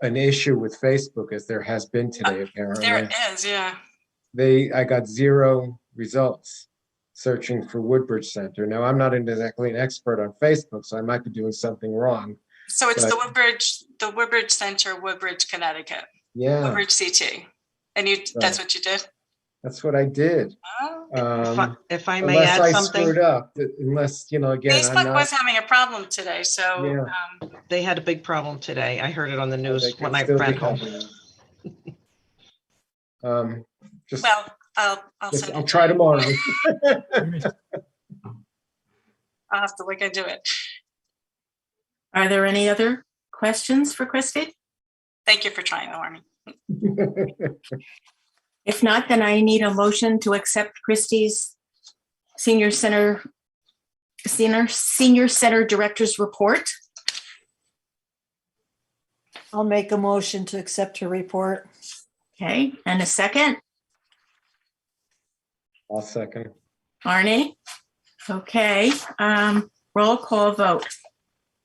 an issue with Facebook, as there has been today, apparently. There is, yeah. I got 0 results searching for Woodbridge Center. Now, I'm not exactly an expert on Facebook, so I might be doing something wrong. So it's the Woodbridge Center, Woodbridge, Connecticut. Yeah. Woodbridge CT. And that's what you did? That's what I did. Oh. If I may add something. Screwed up, unless, again, Facebook was having a problem today, so. Yeah. They had a big problem today. I heard it on the news when I still ran be home. Well, I'll I'll try tomorrow. I'll have to look into it. Are there any other questions for Christy? Thank you for trying, Arnie. If not, then I need a motion to accept Christie's Senior Center Director's report. I'll make a motion to accept her report. Okay, and a second, I'll second. Arnie. Okay, roll call vote.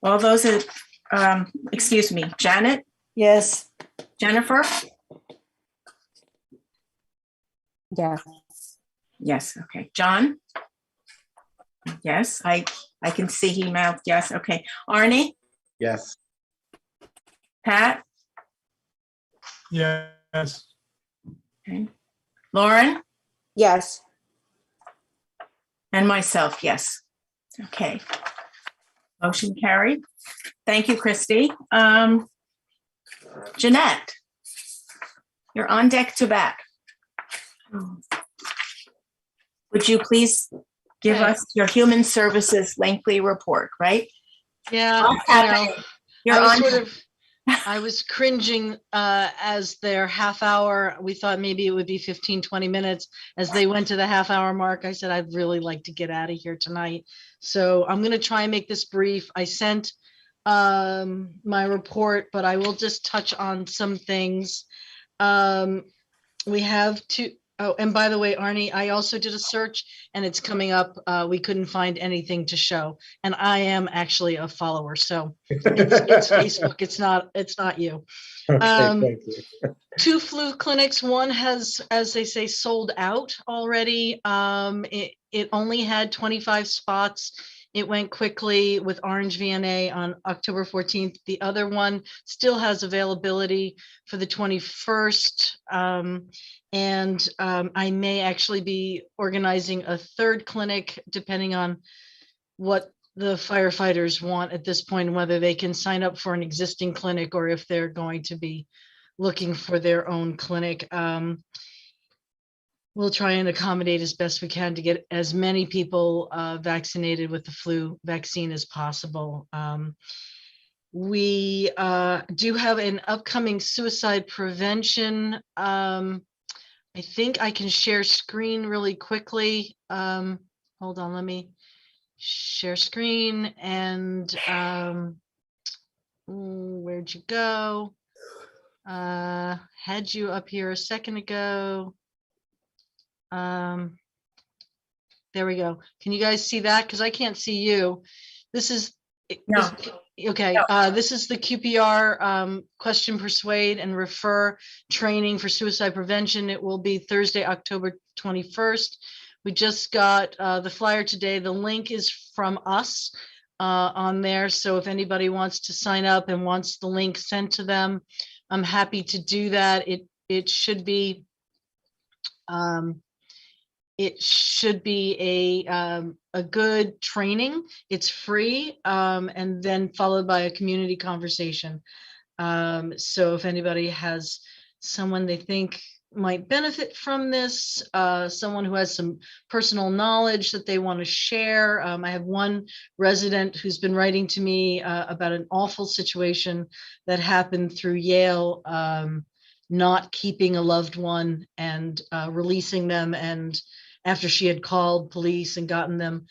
All those, excuse me, Janet, Yes. Jennifer? Yes. Yes, okay. John? Yes, I can see he mouthed yes. Okay. Arnie? Yes. Pat? Yes. Okay. Lauren? Yes. And myself, yes. Okay. Motion carried. Thank you, Christy. Jeanette, you're on deck to bat. Would you please give Okay. us your human services lengthy report, right? Yeah, What's happening? You're I was on sort deck. of, I was cringing as their half hour. We thought maybe it would be 15, 20 minutes. As they went to the half hour mark, I said, I'd really like to get out of here tonight. So I'm going to try and make this brief. I sent my report, but I will just touch on some things. We have two. Oh, and by the way, Arnie, I also did a search and it's coming up. We couldn't find anything to show. And I am actually a follower. So it's Facebook. It's not you. Okay, thank you. 2 flu clinics. One has, as they say, sold out already. It only had 25 spots. It went quickly with Orange VNA on October 14th. The other one still has availability for the 21st. I may actually be organizing a 3rd clinic, depending on what the firefighters want at this point, whether they can sign up for an existing clinic or if they're going to be looking for their own clinic. We'll try and accommodate as best we can to get as many people vaccinated with the flu vaccine as possible. We do have an upcoming suicide prevention. I think I can share screen really quickly. Hold on, let me share screen and where'd you go? Had you up here a second ago. There we go. Can you guys see that? Because I can't see you. This is No. okay. This is the QPR question, persuade, and refer training for suicide prevention. It will be Thursday, October 21st. We just got the flyer today. The link is from us on there. So if anybody wants to sign up and wants the link sent to them, I'm happy to do that. It should be a good training. It's free, and then followed by a community conversation. So if anybody has someone they think might benefit from this, someone who has some personal knowledge that they want to share. I have one resident who's been writing to me about an awful situation that happened through Yale, not keeping a loved one and releasing them. And after she had called police and gotten them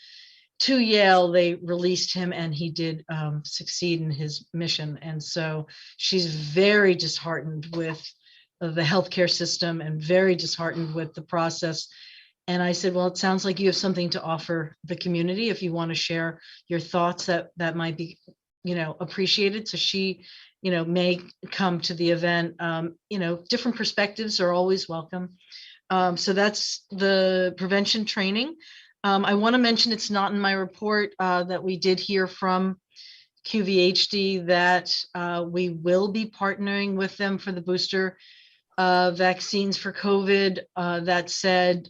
to Yale, they released him and he did succeed in his mission. And so she's very disheartened with the healthcare system and very disheartened with the process. And I said, well, it sounds like you have something to offer the community. If you want to share your thoughts, that might be, appreciated. So she, may come to the event. Different perspectives are always welcome. So that's the prevention training. I want to mention, it's not in my report, that we did hear from QVHD that we will be partnering with them for the booster vaccines for COVID. That said,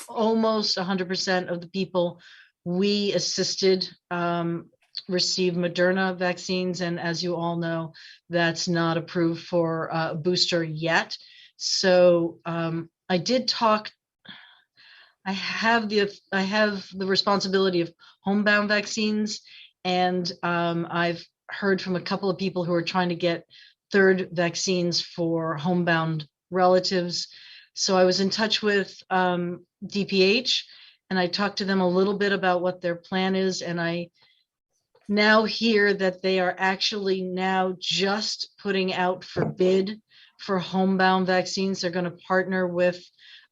almost 100% of the people we assisted receive Moderna vaccines. And as you all know, that's not approved for a booster yet. So I did talk I have the responsibility of homebound vaccines, and I've heard from a couple of people who are trying to get third vaccines for homebound relatives. So I was in touch with DPH, and I talked to them a little bit about what their plan is, and I now hear that they are actually now just putting out for bid for homebound vaccines. They're going to partner with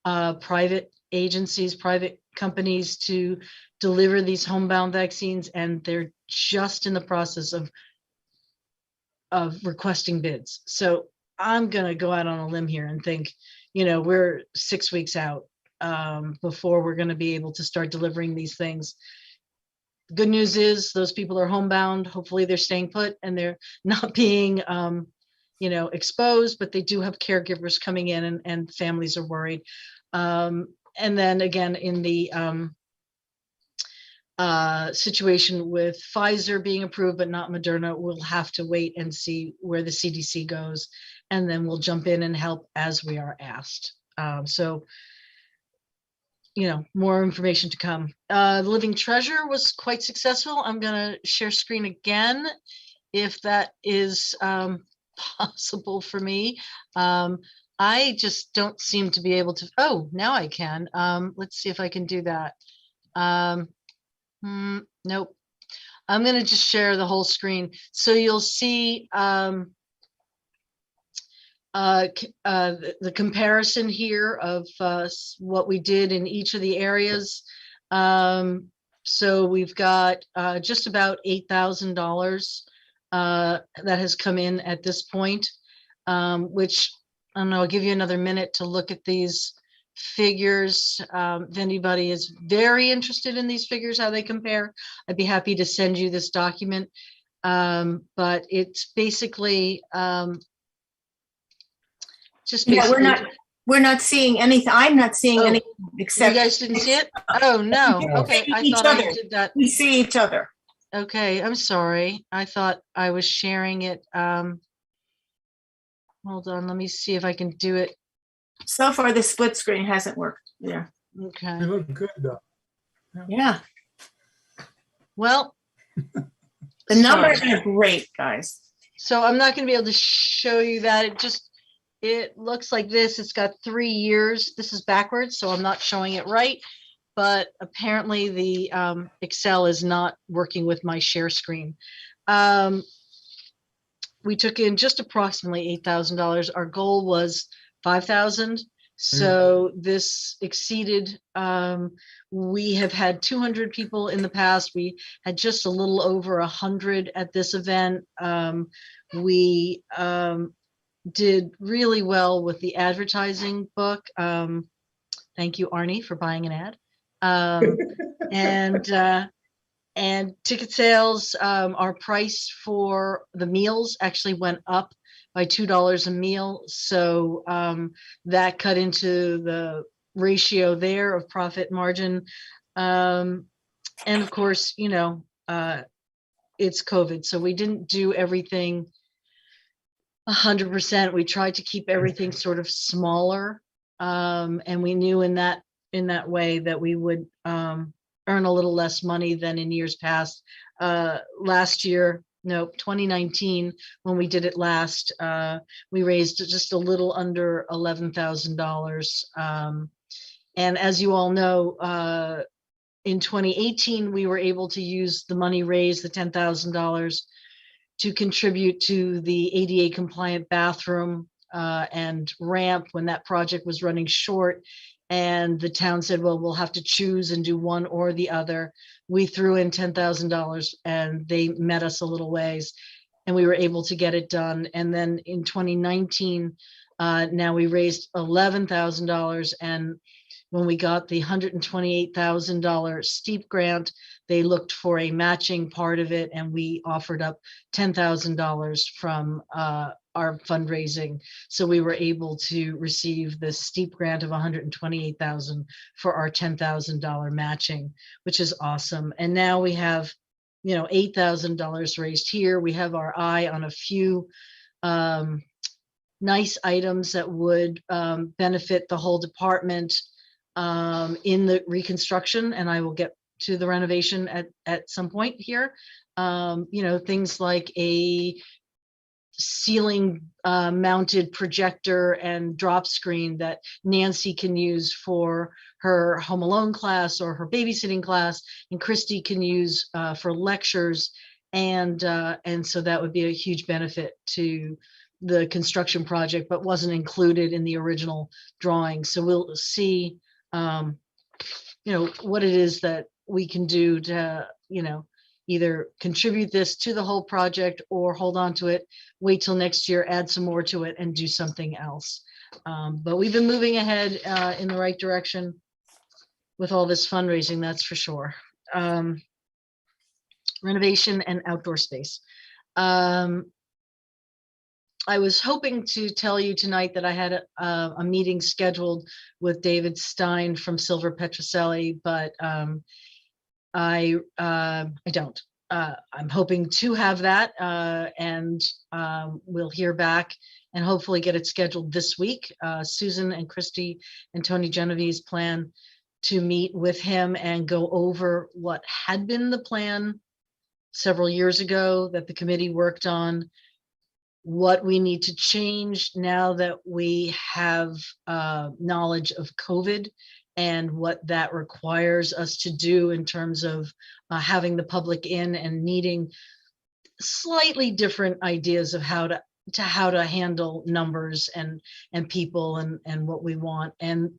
private agencies, private companies to deliver these homebound vaccines, and they're just in the process of requesting bids. So I'm going to go out on a limb here and think, we're 6 weeks out before we're going to be able to start delivering these things. Good news is those people are homebound. Hopefully they're staying put and they're not being, exposed, but they do have caregivers coming in, and families are worried. And then again, in the situation with Pfizer being approved, but not Moderna, we'll have to wait and see where the CDC goes, and then we'll jump in and help as we are asked. So, more information to come. The Living Treasure was quite successful. I'm going to share screen again, if that is possible for me. I just don't seem to be able to. Oh, now I can. Let's see if I can do that. Nope. I'm going to just share the whole screen. So you'll see the comparison here of what we did in each of the areas. So we've got just about $8,000 that has come in at this point, which I don't know, I'll give you another minute to look at these figures. If anybody is very interested in these figures, how they compare, I'd be happy to send you this document. But it's basically just basically. Yeah, we're not seeing anything. I'm not seeing anything except. You guys didn't see it? Oh no. Okay, I thought I did that. We see each other. Okay, I'm sorry. I thought I was sharing it. Hold on, let me see if I can do it. So far, the split screen hasn't worked. Yeah. Okay. You look good though. Yeah. Well, the numbers are great, guys. So I'm not going to be able to show you that. It looks like this. It's got 3 years. This is backwards, so I'm not showing it right. But apparently the Excel is not working with my share screen. We took in just approximately $8,000. Our goal was $5,000. So this exceeded. We have had 200 people in the past. We had just a little over 100 at this event. We did really well with the advertising book. Thank you, Arnie, for buying an ad. And ticket sales, our price for the meals actually went up by $2 a meal. So that cut into the ratio there of profit margin. And of course, it's COVID. So we didn't do everything 100%. We tried to keep everything sort of smaller. And we knew in that way that we would earn a little less money than in years past. Last year, 2019, when we did it last, we raised just a little under $11,000. And as you all know, in 2018, we were able to use the money raised, the $10,000, to contribute to the ADA compliant bathroom and ramp when that project was running short. And the town said, well, we'll have to choose and do one or the other. We threw in $10,000 and they met us a little ways and we were able to get it done. And then in 2019, now we raised $11,000. And when we got the $128,000 steep grant, they looked for a matching part of it. And we offered up $10,000 from our fundraising. So we were able to receive the steep grant of $128,000 for our $10,000 matching, which is awesome. And now we have, $8,000 raised here. We have our eye on a few nice items that would benefit the whole department. in the reconstruction, and I will get to the renovation at some point here. Things like a ceiling mounted projector and drop screen that Nancy can use for her Home Alone class or her babysitting class, and Christy can use for lectures. And so that would be a huge benefit to the construction project, but wasn't included in the original drawing. So we'll see, what it is that we can do to, either contribute this to the whole project or hold on to it, wait till next year, add some more to it and do something else. But we've been moving ahead in the right direction with all this fundraising, that's for sure. Renovation and outdoor space. I was hoping to tell you tonight that I had a meeting scheduled with David Stein from Silver Petrocelli, but I don't. I'm hoping to have that, and we'll hear back and hopefully get it scheduled this week. Susan and Christy and Tony Genevieve's plan to meet with him and go over what had been the plan several years ago that the committee worked on, what we need to change now that we have knowledge of COVID and what that requires us to do in terms of having the public in and needing slightly different ideas of how to handle numbers and people and what we want, and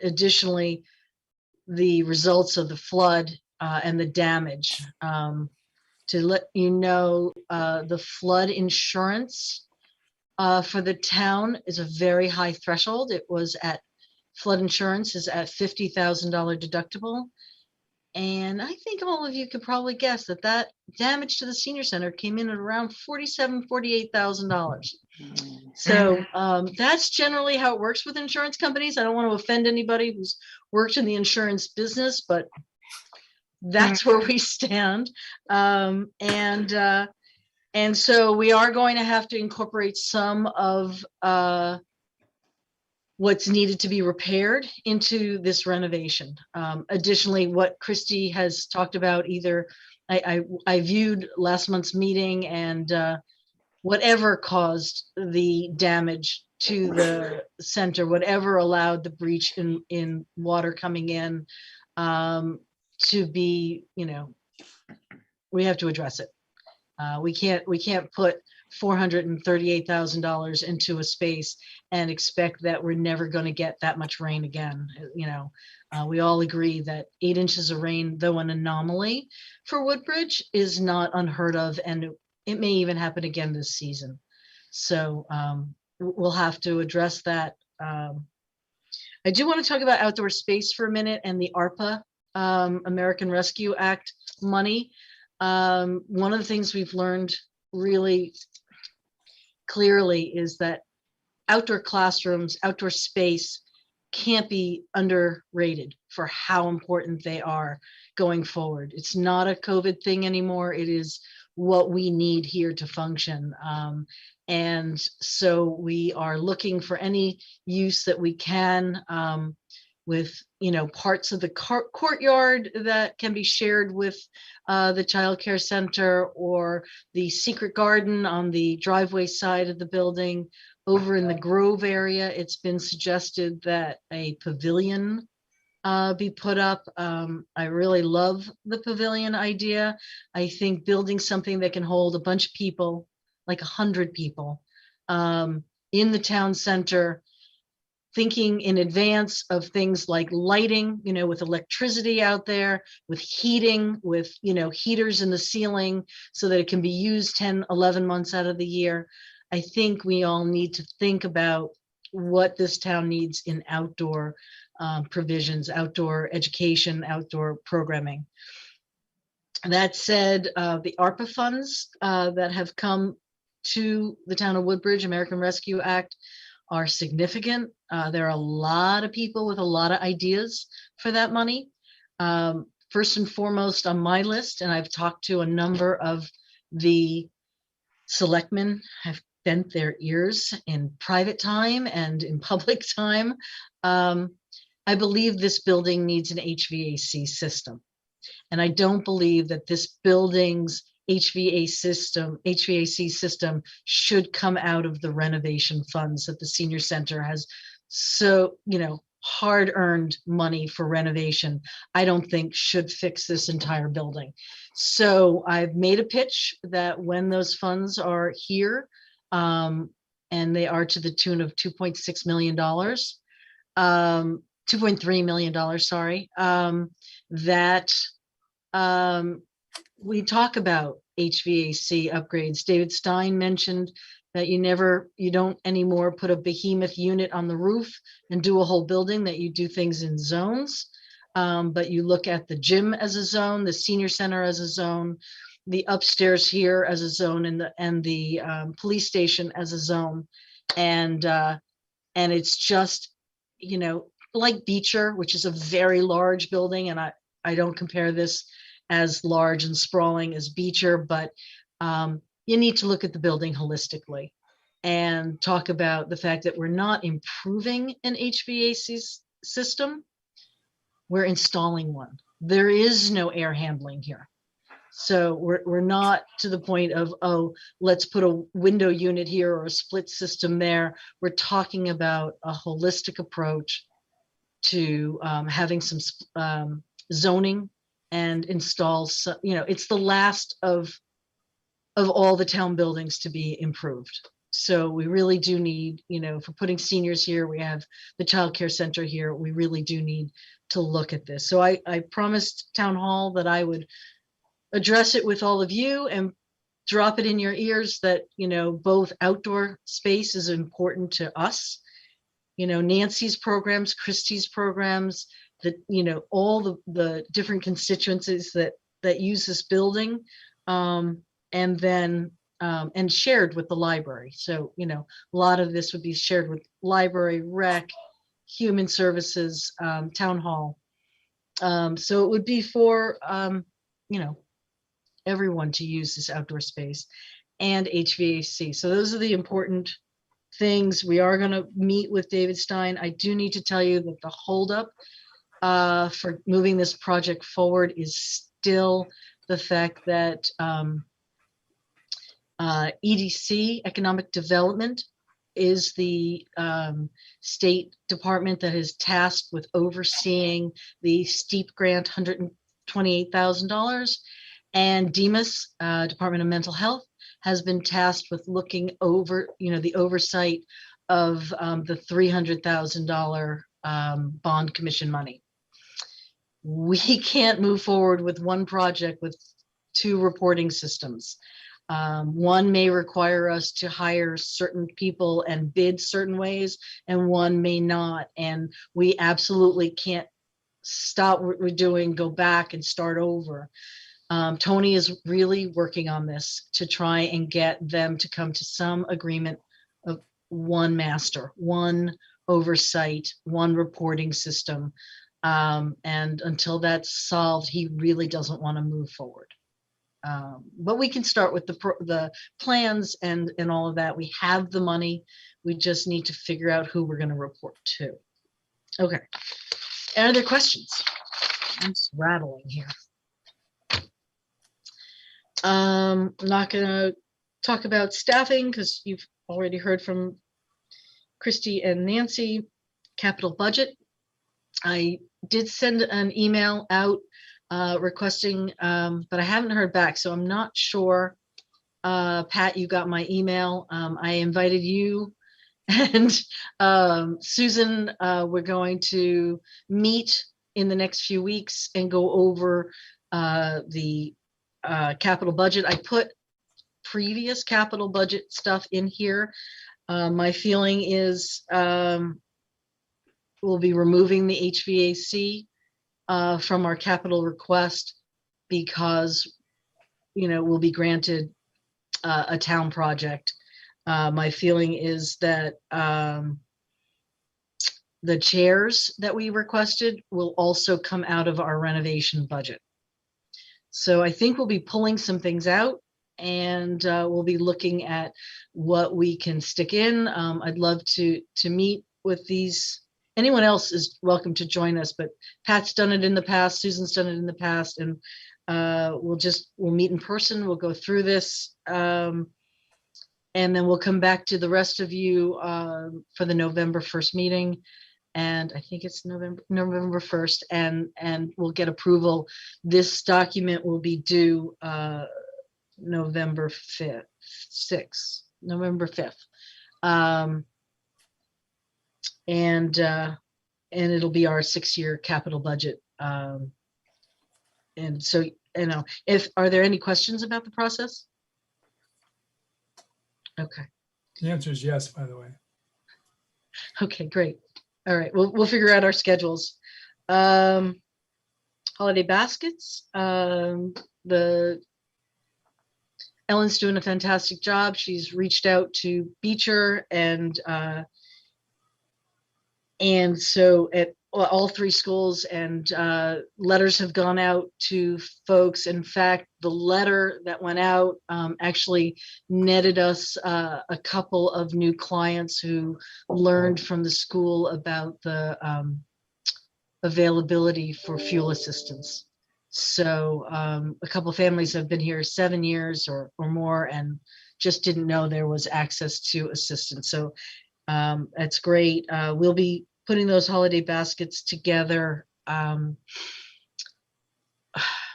additionally the results of the flood and the damage. To let you know, the flood insurance for the town is a very high threshold. Flood insurance is at $50,000 deductible. And I think all of you could probably guess that damage to the senior center came in at around $47,000, $48,000. So that's generally how it works with insurance companies. I don't want to offend anybody who's worked in the insurance business, but that's where we stand. And so we are going to have to incorporate some of what's needed to be repaired into this renovation. Additionally, what Christy has talked about, I viewed last month's meeting, and whatever caused the damage to the center, whatever allowed the breach in water coming in, to be, we have to address it. We can't put $438,000 into a space and expect that we're never going to get that much rain again. We all agree that 8 inches of rain, though an anomaly for Woodbridge, is not unheard of, and it may even happen again this season. So we'll have to address that. I do want to talk about outdoor space for a minute and the ARPA, American Rescue Act money. One of the things we've learned really clearly is that outdoor classrooms, outdoor space can't be underrated for how important they are going forward. It's not a COVID thing anymore. It is what we need here to function. And so we are looking for any use that we can, with parts of the courtyard that can be shared with the child care center, or the secret garden on the driveway side of the building. Over in the Grove area, it's been suggested that a pavilion be put up. I really love the pavilion idea. I think building something that can hold a bunch of people, like 100 people, in the town center, thinking in advance of things like lighting, with electricity out there, with heating, with, heaters in the ceiling so that it can be used 10, 11 months out of the year. I think we all need to think about what this town needs in outdoor provisions, outdoor education, outdoor programming. That said, the ARPA funds that have come to the town of Woodbridge, American Rescue Act, are significant. There are a lot of people with a lot of ideas for that money. First and foremost on my list, and I've talked to a number of the selectmen, have bent their ears in private time and in public time. I believe this building needs an HVAC system. And I don't believe that this building's HVAC system should come out of the renovation funds that the senior center has so, hard-earned money for renovation, I don't think should fix this entire building. So I've made a pitch that when those funds are here, and they are to the tune of $2.6 million, $2.3 million, sorry, that we talk about HVAC upgrades. David Stein mentioned that you don't anymore put a behemoth unit on the roof and do a whole building, that you do things in zones. But you look at the gym as a zone, the senior center as a zone, the upstairs here as a zone, and the police station as a zone. And it's just, like Beecher, which is a very large building, and I don't compare this as large and sprawling as Beecher, but you need to look at the building holistically and talk about the fact that we're not improving an HVAC system, we're installing one. There is no air handling here. So we're not to the point of, oh, let's put a window unit here or a split system there. We're talking about a holistic approach to having some zoning and installs. It's the last of all the town buildings to be improved. So we really do need, for putting seniors here, we have the child care center here. We really do need to look at this. So I promised town hall that I would address it with all of you and drop it in your ears that, both outdoor space is important to us. Nancy's programs, Christie's programs, that, all the different constituencies that use this building, and then and shared with the library. So, a lot of this would be shared with library, rec, human services, town hall. So it would be for, everyone to use this outdoor space and HVAC. So those are the important things. We are going to meet with David Stein. I do need to tell you that the holdup for moving this project forward is still the fact that EDC, Economic Development, is the state department that is tasked with overseeing the STEEP grant, $128,000. And DEMAS, Department of Mental Health, has been tasked with looking over, the oversight of the $300,000 bond commission money. We can't move forward with one project with two reporting systems. One may require us to hire certain people and bid certain ways, and one may not. And we absolutely can't stop what we're doing, go back and start over. Tony is really working on this to try and get them to come to some agreement of one master, one oversight, one reporting system. And until that's solved, he really doesn't want to move forward. But we can start with the plans and all of that. We have the money. We just need to figure out who we're going to report to. Okay. Are there questions? I'm just rattling here. I'm not going to talk about staffing because you've already heard from Christy and Nancy. Capital budget. I did send an email out requesting, but I haven't heard back, so I'm not sure. Pat, you got my email. I invited you and Susan. We're going to meet in the next few weeks and go over the capital budget. I put previous capital budget stuff in here. My feeling is we'll be removing the HVAC from our capital request because, we'll be granted a town project. My feeling is that the chairs that we requested will also come out of our renovation budget. So I think we'll be pulling some things out and we'll be looking at what we can stick in. I'd love to meet with these anyone else is welcome to join us, but Pat's done it in the past, Susan's done it in the past, and we'll meet in person, we'll go through this, and then we'll come back to the rest of you for the November 1st meeting. And I think it's November 1st, and we'll get approval. This document will be due November 5th. And it'll be our 6-year capital budget. And so, are there any questions about the process? Okay. The answer is yes, by the way. Okay, great. All right, we'll figure out our schedules. Holiday baskets. Ellen's doing a fantastic job. She's reached out to Beecher and so at all 3 schools, and letters have gone out to folks. In fact, the letter that went out actually netted us a couple of new clients who learned from the school about the availability for fuel assistance. So a couple of families have been here 7 years or more and just didn't know there was access to assistance. So that's great. We'll be putting those holiday baskets together.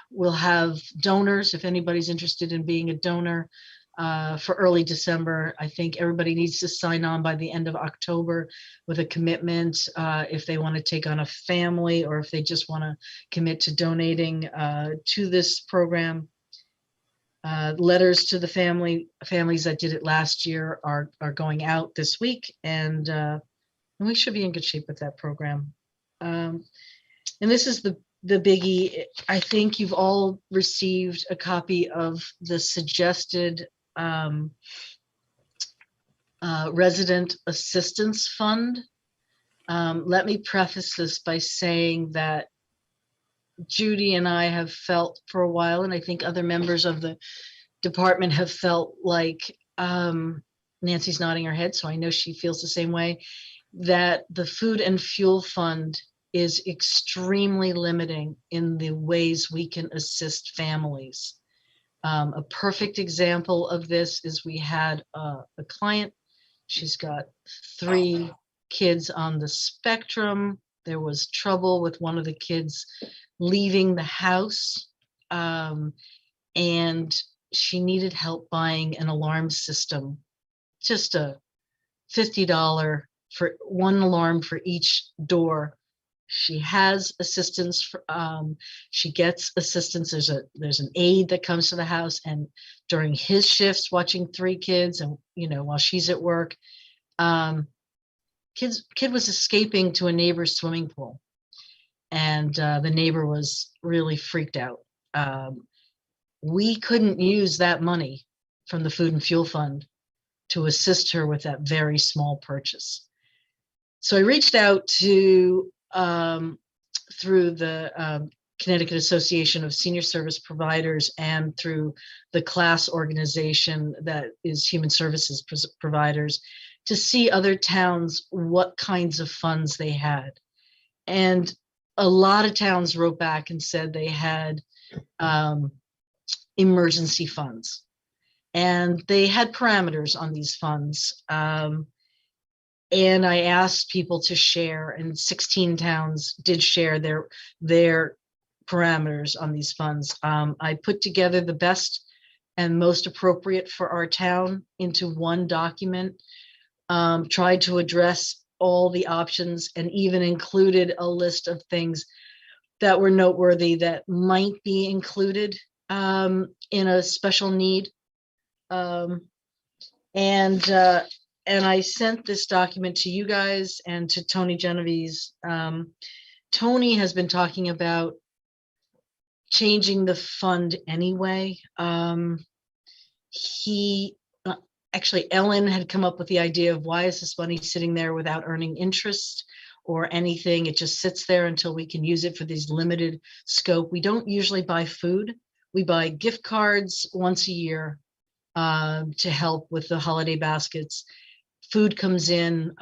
We'll have donors if anybody's interested in being a donor for early December. I think everybody needs to sign on by the end of October with a commitment if they want to take on a family or if they just want to commit to donating to this program. Letters to the families that did it last year are going out this week, and we should be in good shape with that program. And this is the biggie. I think you've all received a copy of the suggested resident assistance fund. Let me preface this by saying that Judy and I have felt for a while, and I think other members of the department have felt like, Nancy's nodding her head, so I know she feels the same way, that the food and fuel fund is extremely limiting in the ways we can assist families. A perfect example of this is we had a client. She's got 3 kids on the spectrum. There was trouble with one of the kids leaving the house, and she needed help buying an alarm system, just a $50 for one alarm for each door. She has assistance for, she gets assistance. There's an aide that comes to the house, and during his shifts watching 3 kids, and while she's at work, kid was escaping to a neighbor's swimming pool, and the neighbor was really freaked out. We couldn't use that money from the food and fuel fund to assist her with that very small purchase. So I reached out to through the Connecticut Association of Senior Service Providers and through the class organization that is Human Services Providers to see other towns what kinds of funds they had. And a lot of towns wrote back and said they had emergency funds, and they had parameters on these funds. And I asked people to share, and 16 towns did share their parameters on these funds. I put together the best and most appropriate for our town into one document, tried to address all the options, and even included a list of things that were noteworthy that might be included in a special need. And I sent this document to you guys and to Tony Genovese. Tony has been talking about changing the fund anyway. Actually, Ellen had come up with the idea of, why is this money sitting there without earning interest or anything? It just sits there until we can use it for these limited scope. We don't usually buy food. We buy gift cards once a year to help with the holiday baskets. Food comes in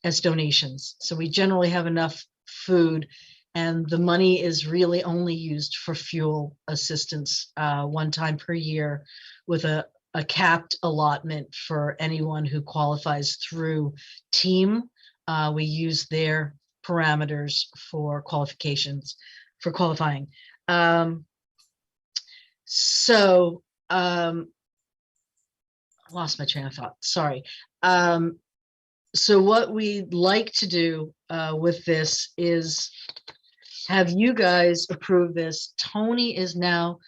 as donations. So we generally have enough food, and the money is really only used for fuel assistance one time per year, with a capped allotment for anyone who qualifies through team. We use their parameters for qualifications, for qualifying. I lost my train of thought, sorry. So what we'd like to do with this is have you guys approve this. Tony is now,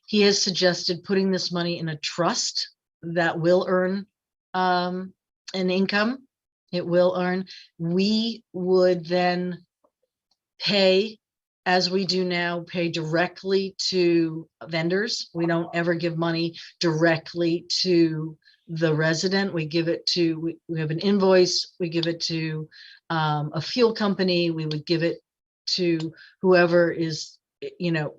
he has suggested putting this money in a trust that will earn an income. It will earn. We would then pay, as we do now, pay directly to vendors. We don't ever give money directly to the resident. We give it to, we have an invoice, we give it to a fuel company, we would give it to whoever is, you know,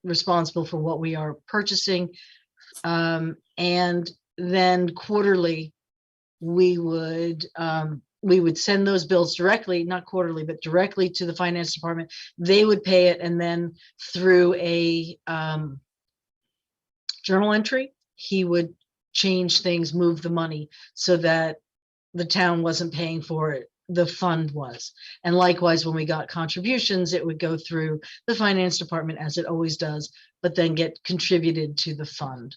responsible for what we are purchasing. And then quarterly, we would send those bills directly, not quarterly, but directly to the finance department. They would pay it, and then through a journal entry, he would change things, move the money so that the town wasn't paying for it, the fund was. And likewise, when we got contributions, it would go through the finance department, as it always does, but then get contributed to the fund.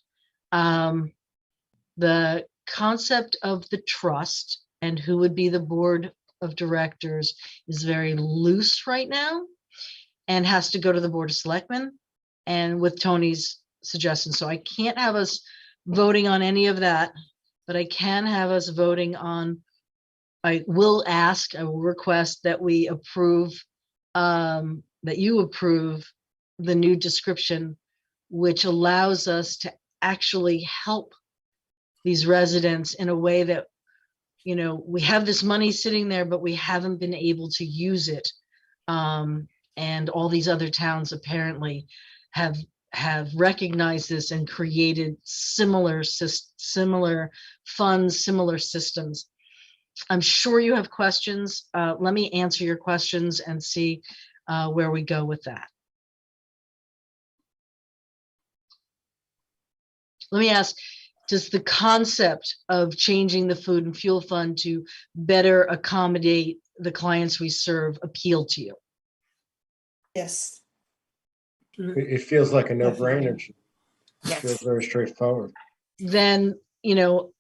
The concept of the trust and who would be the board of directors is very loose right now and has to go to the board of selectmen and with Tony's suggestion. So I can't have us voting on any of that, but I can have us voting on, I will request that we approve, that you approve the new description, which allows us to actually help these residents in a way that, you know, we have this money sitting there, but we haven't been able to use it. And all these other towns apparently have recognized this and created similar funds, similar systems. I'm sure you have questions. Let me answer your questions and see where we go with that. Let me ask, does the concept of changing the food and fuel fund to better accommodate the clients we serve appeal to you? Yes. It feels like a no-brainer. It Yes. feels very straightforward. Then, you know,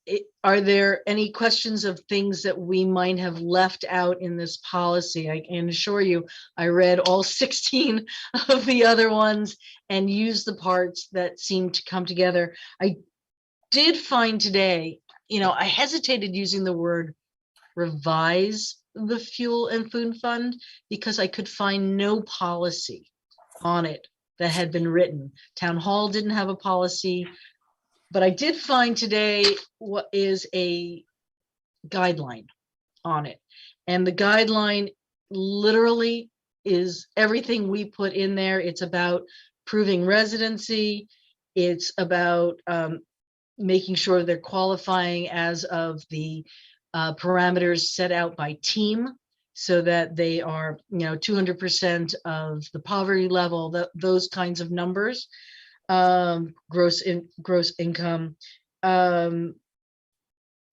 are there any questions of things that we might have left out in this policy? I can assure you, I read all 16 of the other ones and used the parts that seemed to come together. I did find today, you know, I hesitated using the word revise the fuel and food fund because I could find no policy on it that had been written. Town Hall didn't have a policy, but I did find today what is a guideline on it. And the guideline literally is everything we put in there. It's about proving residency. It's about making sure they're qualifying as of the parameters set out by team, so that they are, you know, 200% of the poverty level, those kinds of numbers, gross income,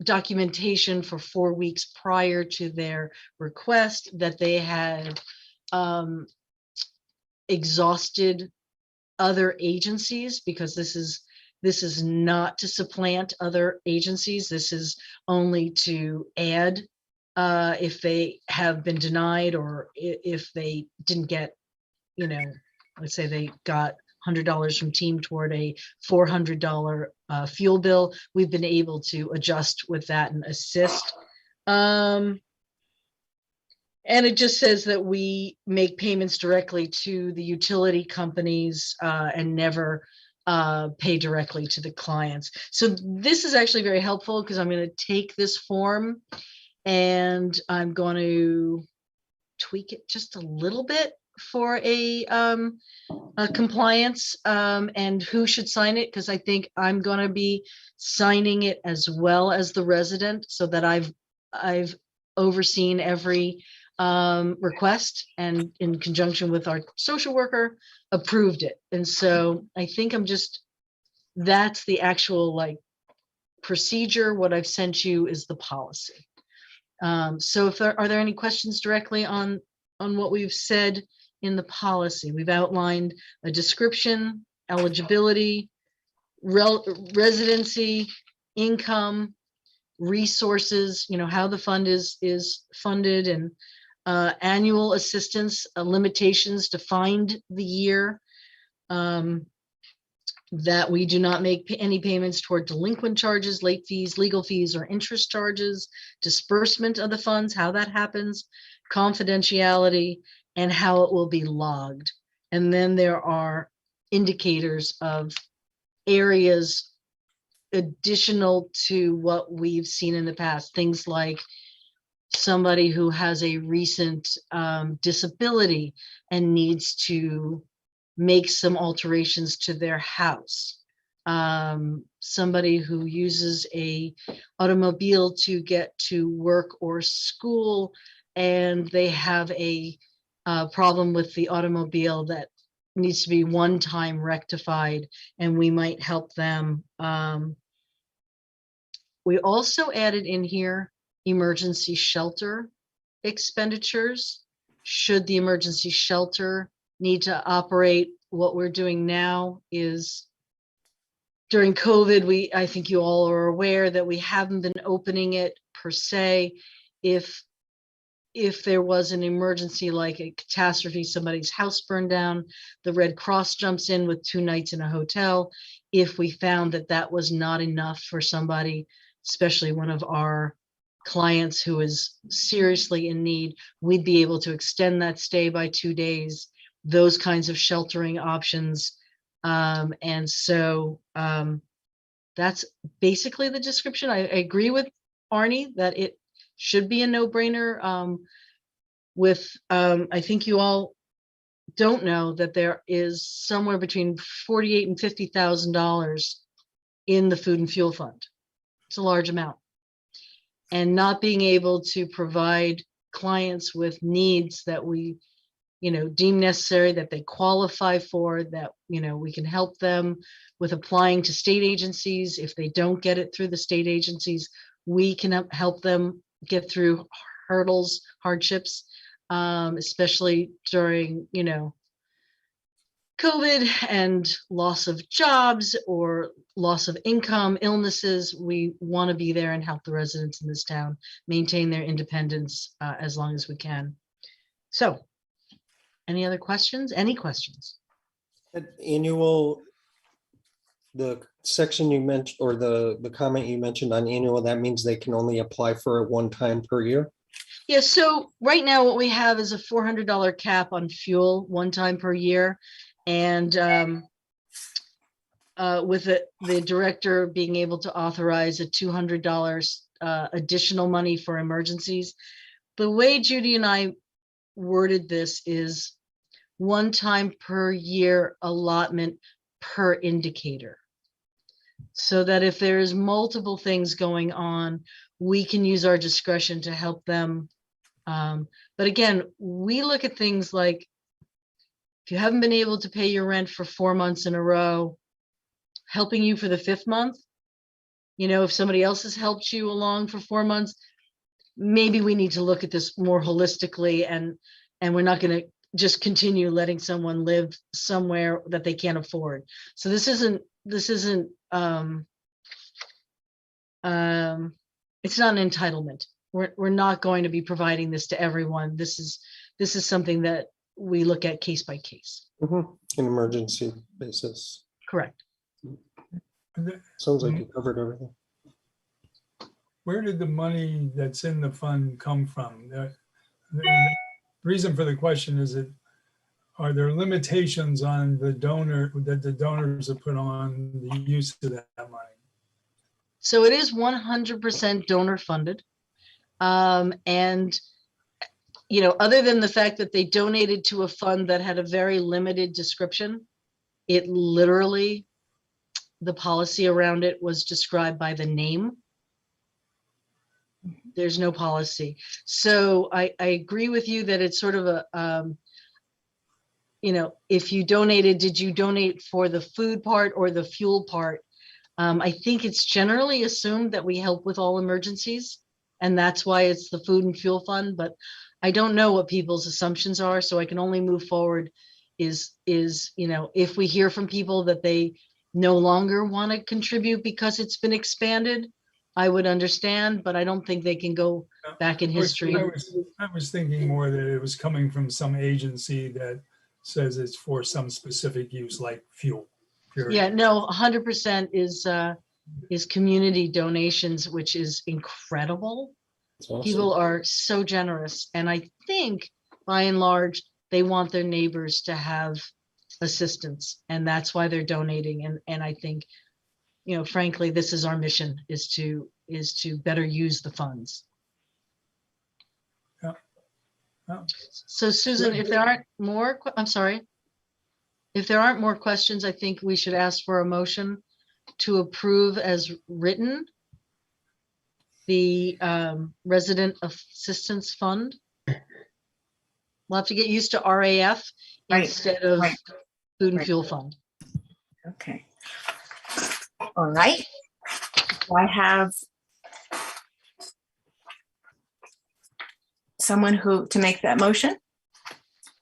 documentation for 4 weeks prior to their request that they had exhausted other agencies, because this is not to supplant other agencies. This is only to add if they have been denied, or if they didn't get, you know, let's say they got $100 from team toward a $400 fuel bill. We've been able to adjust with that and assist. And it just says that we make payments directly to the utility companies and never pay directly to the clients. So this is actually very helpful, because I'm going to take this form and I'm going to tweak it just a little bit for a compliance and who should sign it, because I think I'm going to be signing it as well as the resident, so that I've overseen every request, and in conjunction with our social worker, approved it. And so I think that's the actual like procedure. What I've sent you is the policy. So if are there any questions directly on what we've said in the policy? We've outlined a description, eligibility, residency, income, resources, how the fund is funded, and annual assistance, limitations defined the year, that we do not make any payments toward delinquent charges, late fees, legal fees, or interest charges, disbursement of the funds, how that happens, confidentiality, and how it will be logged. And then there are indicators of areas additional to what we've seen in the past, things like somebody who has a recent disability and needs to make some alterations to their house, somebody who uses a automobile to get to work or school, and they have a problem with the automobile that needs to be one time rectified, and we might help them. We also added in here emergency shelter expenditures. Should the emergency shelter need to operate, what we're doing now is, during COVID, I think you all are aware that we haven't been opening it per se. If there was an emergency like a catastrophe, somebody's house burned down, the Red Cross jumps in with 2 nights in a hotel. If we found that that was not enough for somebody, especially one of our clients who is seriously in need, we'd be able to extend that stay by 2 days, those kinds of sheltering options. And so that's basically the description. I agree with Arnie that it should be a no-brainer. I think you all don't know that there is somewhere between $48,000 and $50,000 in the food and fuel fund. It's a large amount. And not being able to provide clients with needs that we, deem necessary, that they qualify for, that, we can help them with applying to state agencies. If they don't get it through the state agencies, we can help them get through hurdles, hardships, especially during, COVID and loss of jobs or loss of income, illnesses. We want to be there and help the residents in this town maintain their independence as long as we can. So, any other questions? Any questions? Annual, the section you mentioned, or the comment you mentioned on annual, that means they can only apply for it 1 time per year? Yeah, so right now what we have is a $400 cap on fuel 1 time per year. And with the director being able to authorize a $200 additional money for emergencies. The way Judy and I worded this is 1 time per year allotment per indicator. So that if there's multiple things going on, we can use our discretion to help them. But again, we look at things like, if you haven't been able to pay your rent for 4 months in a row, helping you for the 5th month, if somebody else has helped you along for 4 months, maybe we need to look at this more holistically, and we're not going to just continue letting someone live somewhere that they can't afford. So this isn't it's not an entitlement. We're not going to be providing this to everyone. This is something that we look at case by case. An emergency basis. Correct. Sounds like you covered everything. Where did the money that's in the fund come from? The reason for the question is that, are there limitations on the donors have put on the use of that money? So it is 100% donor funded. And other than the fact that they donated to a fund that had a very limited description, it literally, the policy around it was described by the name. there's no policy. So I agree with you that it's sort of a, if you donated, did you donate for the food part or the fuel part? I think it's generally assumed that we help with all emergencies, and that's why it's the food and fuel fund, but I don't know what people's assumptions are, so I can only move forward is, if we hear from people that they no longer want to contribute because it's been expanded, I would understand, but I don't think they can go back in history. I was thinking more that it was coming from some agency that says it's for some specific use like fuel. Period. Yeah, no, 100% is community donations, which is incredible. Awesome. People are so generous, and I think by and large they want their neighbors to have assistance, and that's why they're donating. And I think, frankly, this is our mission, is to better use the funds. Yeah. Yeah. So Susan, if there aren't more, I'm sorry. If there aren't more questions, I think we should ask for a motion to approve as written the Resident Assistance Fund. We'll have to get used to RAF instead of Food and Fuel Fund. Okay. All right. I have someone to make that motion.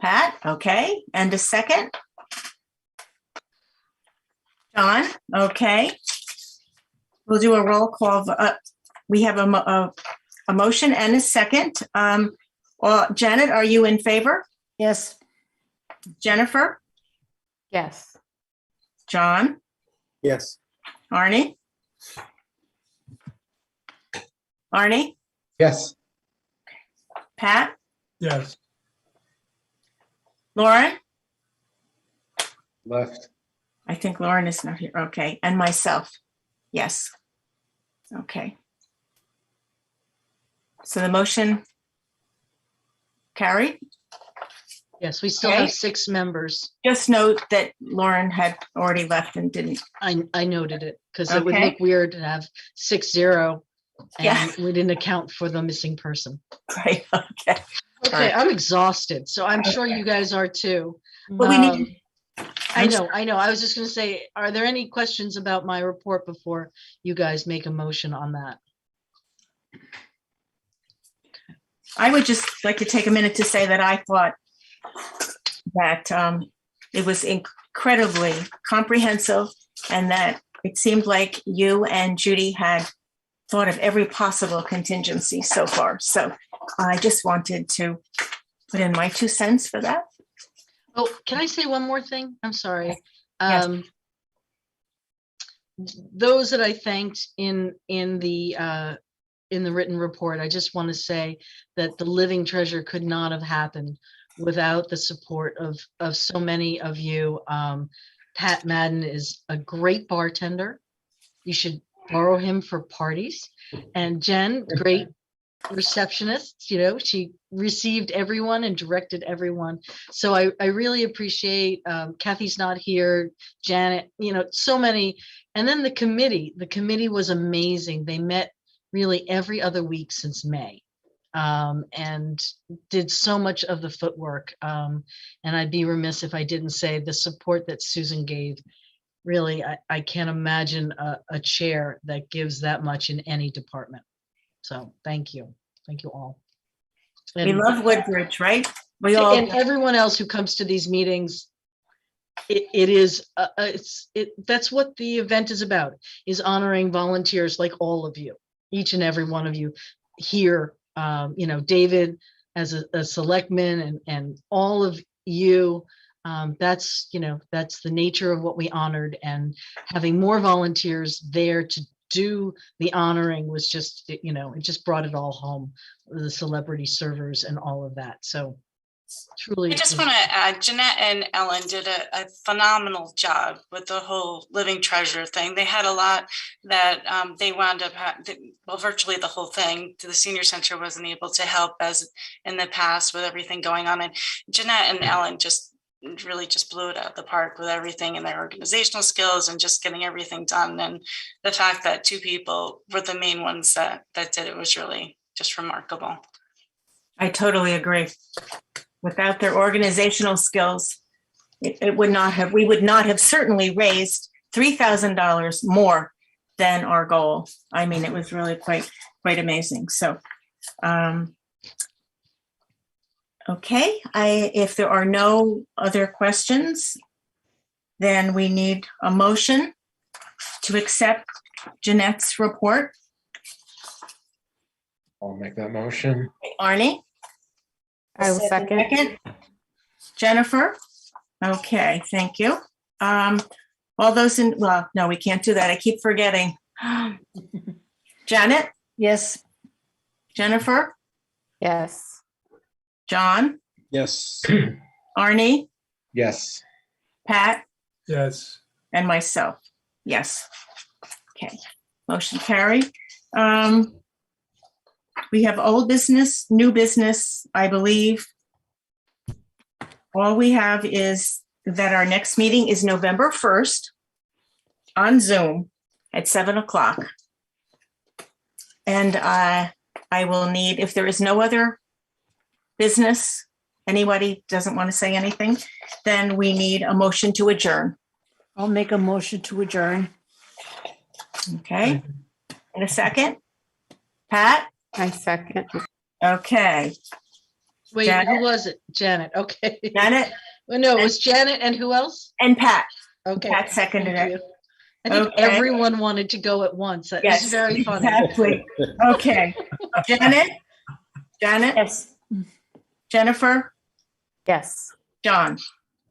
Pat, okay. And a second? John, okay. We'll do a roll call. We have a motion and a second. Janet, are you in favor? Yes. Jennifer? Yes. John? Yes. Arnie? Arnie? Yes. Pat? Yes. Lauren? Left. I think Lauren is not here. Okay. And myself. Yes. Okay. So the motion carried. Yes, we still Okay. have 6 members. Just note that Lauren had already left and didn't. I noted it because it would Okay. look weird to have 6-0 and Yeah. we didn't account for the missing person. Right. Okay. Okay, Right. I'm exhausted, so I'm sure you guys are too. But we need. I know. I was just going to say, are there any questions about my report before you guys make a motion on that? I would just like to take a minute to say that I thought that it was incredibly comprehensive, and that it seemed like you and Judy had thought of every possible contingency so far. So I just wanted to put in my 2 cents for that. Oh, can I say one more thing? I'm sorry. Yes. Those that I thanked in the written report, I just want to say that the Living Treasure could not have happened without the support of so many of you. Pat Madden is a great bartender. You should borrow him for parties. And Jen, great receptionist, she received everyone and directed everyone. So I really appreciate, Kathy's not here, Janet, so many. And then the committee was amazing. They met really every other week since May, and did so much of the footwork. And I'd be remiss if I didn't say the support that Susan gave. Really, I can't imagine a chair that gives that much in any department. So thank you all. We And, love Woodbridge, right? We all. and everyone else who comes to these meetings. That's what the event is about, is honoring volunteers like all of you, each and every one of you here. David as a selectman and all of you. That's the nature of what we honored, and having more volunteers there to do the honoring was just, it just brought it all home, the celebrity servers and all of that. So truly. I just want to add, Jeanette and Ellen did a phenomenal job with the whole Living Treasure thing. They had a lot that they wound up, virtually the whole thing. The senior center wasn't able to help as in the past with everything going on. And Jeanette and Ellen really just blew it out of the park with everything and their organizational skills and just getting everything done. And the fact that 2 people were the main ones that did it was really just remarkable. I totally agree. Without their organizational skills, it would not have, we would not have certainly raised $3,000 more than our goal. I mean, it was really quite amazing. So, okay, if there are no other questions, then we need a motion to accept Jeanette's report. I'll make that motion. Arnie? I will second. Jennifer? Okay, thank you. All those in, well, no, we can't do that. I keep forgetting. Janet? Yes. Jennifer? Yes. John? Yes. Arnie? Yes. Pat? Yes. And myself? Yes. Okay, motion carried. We have old business, new business, I believe. All we have is that our next meeting is November 1st on Zoom at 7:00. And I will need, if there is no other business, anybody doesn't want to say anything, then we need a motion to adjourn. I'll make a motion to adjourn. Okay, in a second. Pat? I second. Okay. Wait, Janet? who was it? Janet, okay. Janet Well, no, it was Janet and who else? and Pat. Okay. Pat seconded thank it. you. I think Okay. everyone wanted to go at once. That was very funny. Exactly. Okay. Janet? Yes. Jennifer? Yes. John?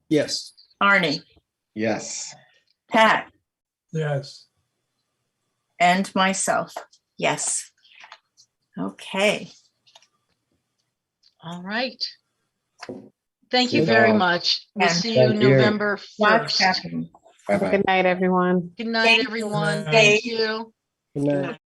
Yes. Arnie? Yes. Pat? Yes. And myself? Yes. Okay. All right. Thank you Good very job. much. We'll And see you thank you. November Lots 1st. happening. Bye-bye. Good night, everyone. Good night, everyone. Good night. Thank you. Good night.